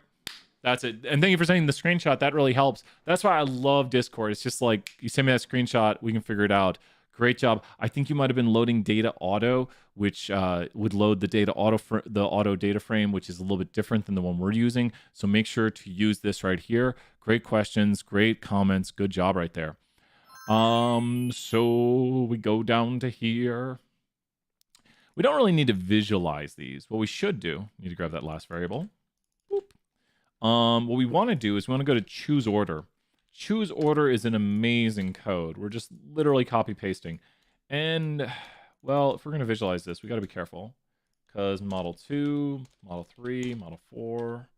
That's it. And thank you for sending the screenshot. That really helps. That's why I love Discord. It's just like, you send me that screenshot, we can figure it out. Great job. I think you might have been loading data auto, which would load the data auto data frame, which is a little bit different than the one we're using. So make sure to use this right here. Great questions, great comments. Good job right there. So we go down to here. We don't really need to visualize these. What we should do, need to grab that last variable. Boop. What we want to do is we want to go to choose order. Choose order is an amazing code. We're just literally copy pasting. And well, if we're going to visualize this, we got to be careful because model 2, model 3, model 4,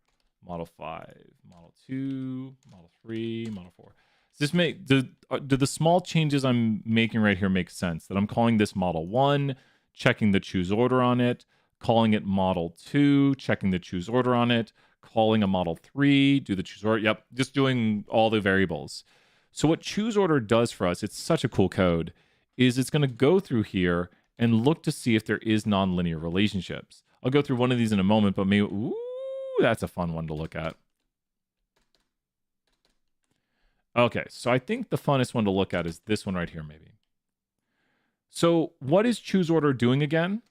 model 5, model 2, model 3, model 4. Does this make do the small changes I'm making right here make sense? That I'm calling this model 1, checking the choose order on it, calling it model 2, checking the choose order on it, calling a model 3, do the choose order. Yep, just doing all the variables. So what choose order does for us, it's such a cool code, is it's going to go through here and look to see if there is nonlinear relationships. I'll go through one of these in a moment, but maybe, ooh, that's a fun one to look at. Okay, so I think the funnest one to look at is this one right here, maybe. So what is choose order doing again?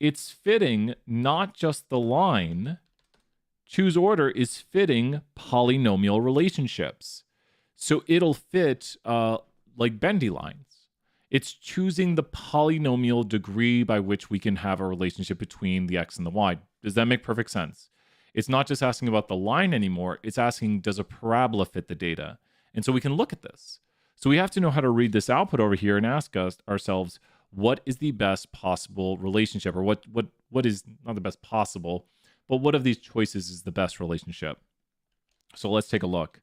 It's fitting not just the line. Choose order is fitting polynomial relationships. So it'll fit like bendy lines. It's choosing the polynomial degree by which we can have a relationship between the x and the y. Does that make perfect sense? It's not just asking about the line anymore. It's asking, does a parabola fit the data? And so we can look at this. So we have to know how to read this output over here and ask ourselves, what is the best possible relationship? Or what is not the best possible, but what of these choices is the best relationship? So let's take a look.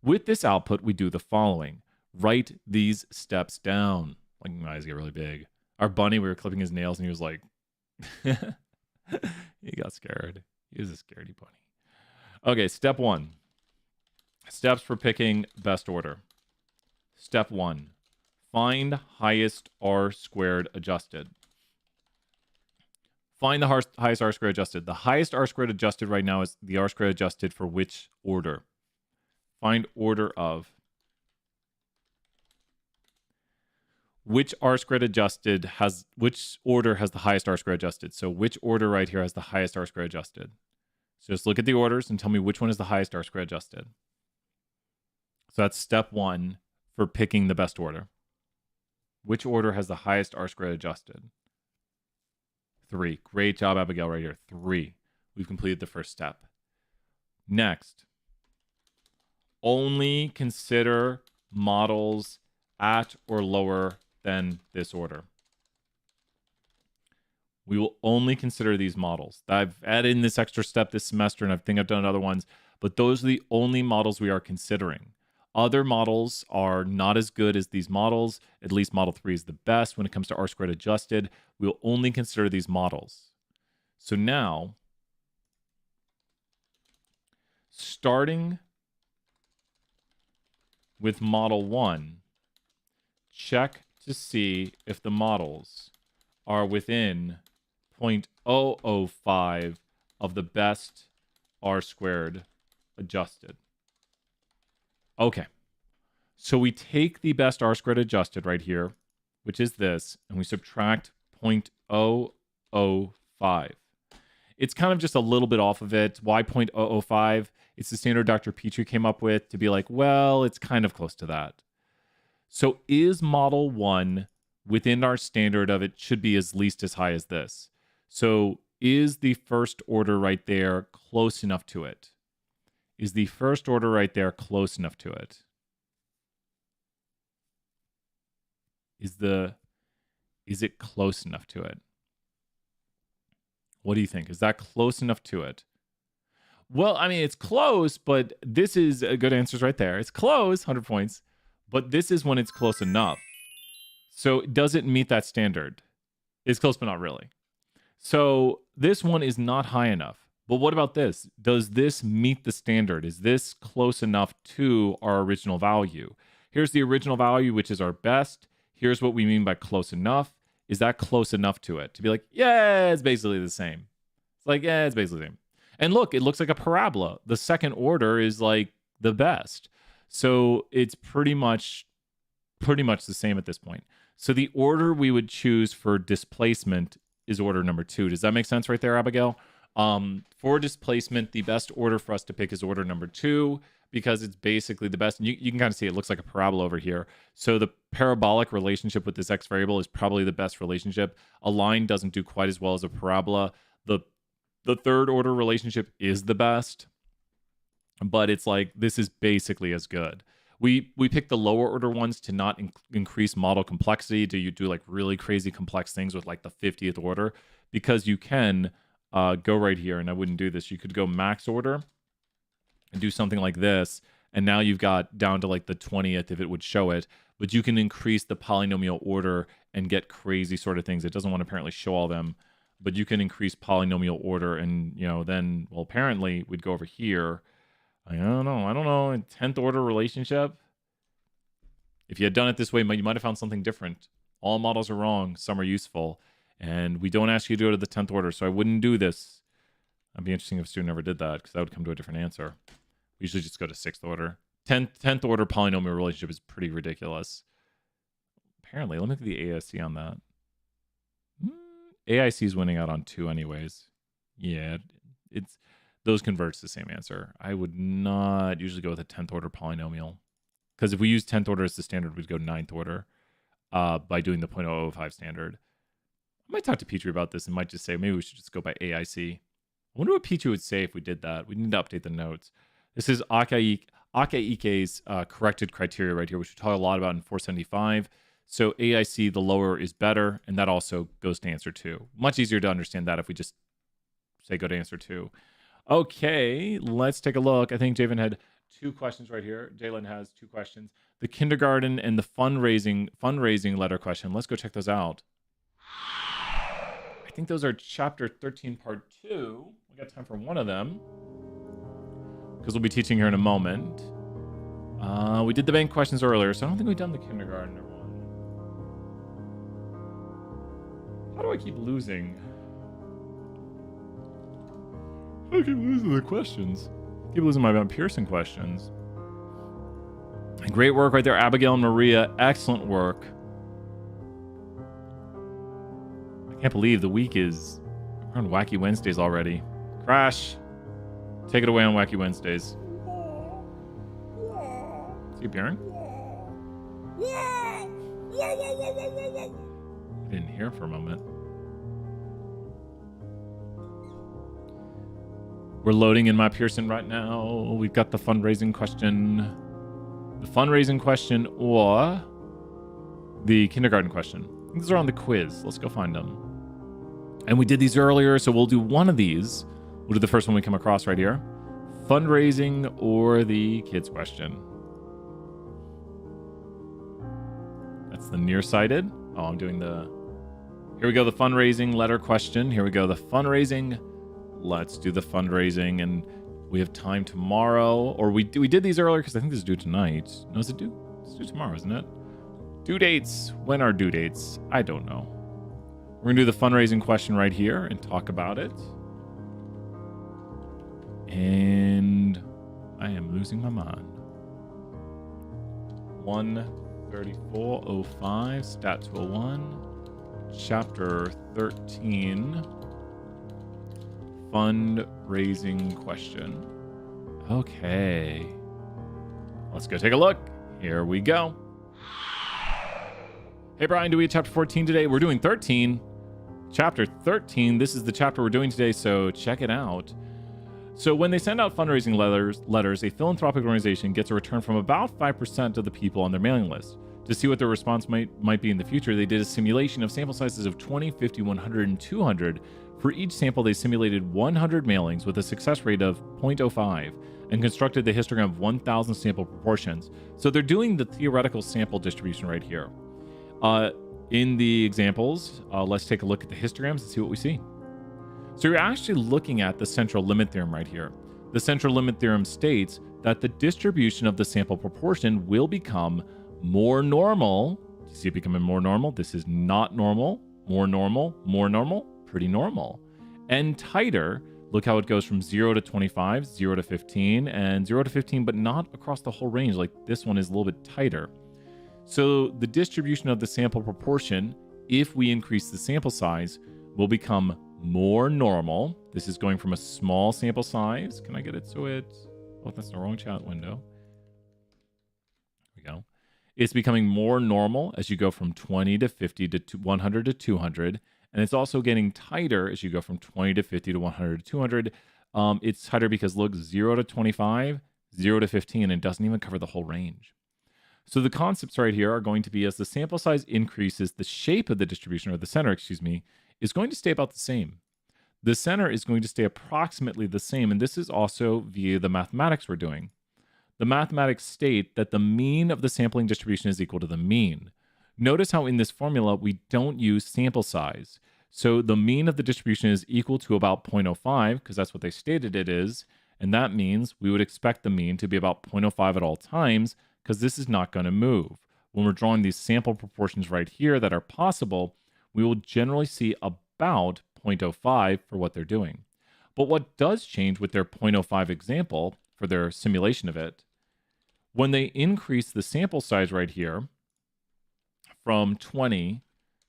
With this output, we do the following. Write these steps down. Like, my eyes get really big. Our bunny, we were clipping his nails, and he was like, he got scared. He was a scaredy bunny. Okay, step 1. Steps for picking best order. Step 1. Find highest R squared adjusted. Find the highest R squared adjusted. The highest R squared adjusted right now is the R squared adjusted for which order? Find order of. Which R squared adjusted has, which order has the highest R squared adjusted? So which order right here has the highest R squared adjusted? So just look at the orders and tell me which one is the highest R squared adjusted. So that's step 1 for picking the best order. Which order has the highest R squared adjusted? 3. Great job, Abigail, right here. 3. We've completed the first step. Next, only consider models at or lower than this order. We will only consider these models. I've added in this extra step this semester, and I think I've done other ones, but those are the only models we are considering. Other models are not as good as these models. At least model 3 is the best when it comes to R squared adjusted. We'll only consider these models. So now, starting with model 1, check to see if the models are within 0.005 of the best R squared adjusted. Okay, so we take the best R squared adjusted right here, which is this, and we subtract 0.005. It's kind of just a little bit off of it. Why 0.005? It's the standard Dr. Petrie came up with to be like, well, it's kind of close to that. So is model 1 within our standard of it should be as least as high as this? So is the first order right there close enough to it? Is the first order right there close enough to it? Is it close enough to it? What do you think? Is that close enough to it? Well, I mean, it's close, but this is a good answers right there. It's close, 100 points, but this is when it's close enough. So does it meet that standard? It's close, but not really. So this one is not high enough. But what about this? Does this meet the standard? Is this close enough to our original value? Here's the original value, which is our best. Here's what we mean by close enough. Is that close enough to it? To be like, yeah, it's basically the same. It's like, yeah, it's basically the same. And look, it looks like a parabola. The second order is like the best. So it's pretty much the same at this point. So the order we would choose for displacement is order number 2. Does that make sense right there, Abigail? For displacement, the best order for us to pick is order number 2 because it's basically the best. And you can kind of see it looks like a parabola over here. So the parabolic relationship with this x variable is probably the best relationship. A line doesn't do quite as well as a parabola. The third order relationship is the best. but it's like this is basically as good. We pick the lower order ones to not increase model complexity. Do you do like really crazy complex things with like the 50th order? Because you can go right here, and I wouldn't do this. You could go max order and do something like this, and now you've got down to like the 20th if it would show it, but you can increase the polynomial order and get crazy sort of things. It doesn't want to apparently show all them, but you can increase polynomial order, and then, well, apparently we'd go over here. I don't know, a 10th order relationship. If you had done it this way, you might have found something different. All models are wrong, some are useful, and we don't ask you to go to the 10th order, so I wouldn't do this. That'd be interesting if a student ever did that, because that would come to a different answer. We usually just go to 6th order. 10th order polynomial relationship is pretty ridiculous. Apparently, let me look at the AIC on that. AIC is winning out on 2 anyways. Yeah, those converge to the same answer. I would not usually go with a 10th order polynomial, because if we use 10th order as the standard, we'd go 9th order by doing the 0.005 standard. I might talk to Petrie about this and might just say maybe we should just go by AIC. I wonder what Petrie would say if we did that. We need to update the notes. This is Akaike's corrected criteria right here, which we talk a lot about in 475. So AIC, the lower is better, and that also goes to answer 2. Much easier to understand that if we just say go to answer 2. Okay, let's take a look. I think Javen had 2 questions right here. Jalen has 2 questions. The kindergarten and the fundraising letter question. Let's go check those out. I think those are chapter 13, part 2. We got time for one of them, because we'll be teaching here in a moment. We did the bank questions earlier, so I don't think we've done the kindergarten one. How do I keep losing? I keep losing the questions. I keep losing my Van Pearson questions. Great work right there, Abigail and Maria. Excellent work. I can't believe the week is... We're on Wacky Wednesdays already. Crash. Take it away on Wacky Wednesdays. Is he appearing? I didn't hear for a moment. We're loading in my Pearson right now. We've got the fundraising question. The fundraising question or the kindergarten question. I think these are on the quiz. Let's go find them. And we did these earlier, so we'll do one of these. We'll do the first one we come across right here. Fundraising or the kids question. That's the nearsighted. Oh, I'm doing the... Here we go, the fundraising letter question. Here we go, the fundraising. Let's do the fundraising, and we have time tomorrow. Or we did these earlier because I think this is due tonight. No, is it due? It's due tomorrow, isn't it? Due dates. When are due dates? I don't know. We're going to do the fundraising question right here and talk about it. And I am losing my mind. 134.05, Stat 201, Chapter 13, fundraising question. Okay. Let's go take a look. Here we go. Hey, Brian, do we have chapter 14 today? We're doing 13. Chapter 13. This is the chapter we're doing today, so check it out. So when they send out fundraising letters, a philanthropic organization gets a return from about 5% of the people on their mailing list. To see what their response might be in the future, they did a simulation of sample sizes of 20, 50, 100, and 200. For each sample, they simulated 100 mailings with a success rate of 0.05 and constructed the histogram of 1,000 sample proportions. So they're doing the theoretical sample distribution right here. In the examples, let's take a look at the histograms and see what we see. So you're actually looking at the central limit theorem right here. The central limit theorem states that the distribution of the sample proportion will become more normal. Do you see it becoming more normal? This is not normal. More normal, more normal, pretty normal. And tighter, look how it goes from 0 to 25, 0 to 15, and 0 to 15, but not across the whole range. Like this one is a little bit tighter. So the distribution of the sample proportion, if we increase the sample size, will become more normal. This is going from a small sample size. Can I get it so it... Oh, that's the wrong chat window. There we go. It's becoming more normal as you go from 20 to 50 to 100 to 200. And it's also getting tighter as you go from 20 to 50 to 100 to 200. It's tighter because look, 0 to 25, 0 to 15, and it doesn't even cover the whole range. So the concepts right here are going to be as the sample size increases, the shape of the distribution, or the center, excuse me, is going to stay about the same. The center is going to stay approximately the same, and this is also via the mathematics we're doing. The mathematics state that the mean of the sampling distribution is equal to the mean. Notice how in this formula, we don't use sample size. So the mean of the distribution is equal to about 0.05, because that's what they stated it is. And that means we would expect the mean to be about 0.05 at all times, because this is not going to move. When we're drawing these sample proportions right here that are possible, we will generally see about 0.05 for what they're doing. But what does change with their 0.05 example for their simulation of it, when they increase the sample size right here from 20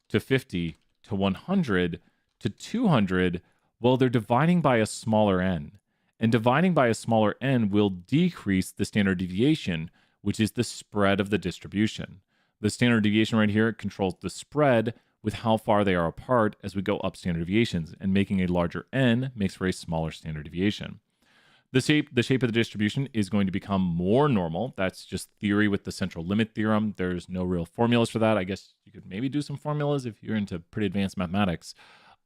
to 50 to 100 to 200, well, they're dividing by a smaller n. And dividing by a smaller n will decrease the standard deviation, which is the spread of the distribution. The standard deviation right here controls the spread with how far they are apart as we go up standard deviations, and making a larger n makes for a smaller standard deviation. The shape of the distribution is going to become more normal. That's just theory with the central limit theorem. There's no real formulas for that. I guess you could maybe do some formulas if you're into pretty advanced mathematics.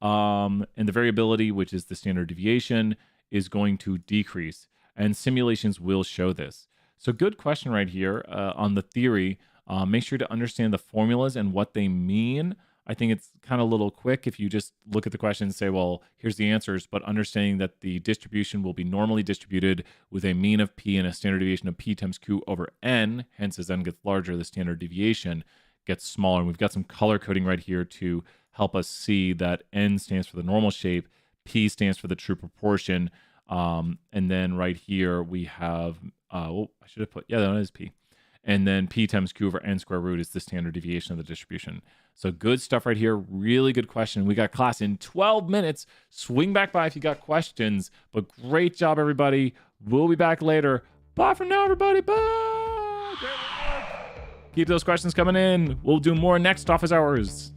And the variability, which is the standard deviation, is going to decrease. And simulations will show this. So good question right here on the theory. Make sure to understand the formulas and what they mean. I think it's kind of a little quick if you just look at the question and say, well, here's the answers, but understanding that the distribution will be normally distributed with a mean of p and a standard deviation of p times q over n. Hence, as n gets larger, the standard deviation gets smaller. And we've got some color coding right here to help us see that n stands for the normal shape, p stands for the true proportion, and then right here we have, I should have put, yeah, that is p. And then p times q over n square root is the standard deviation of the distribution. So good stuff right here. Really good question. We got class in 12 minutes. Swing back by if you got questions. But great job, everybody. We'll be back later. Bye for now, everybody. Bye. Keep those questions coming in. We'll do more next office hours.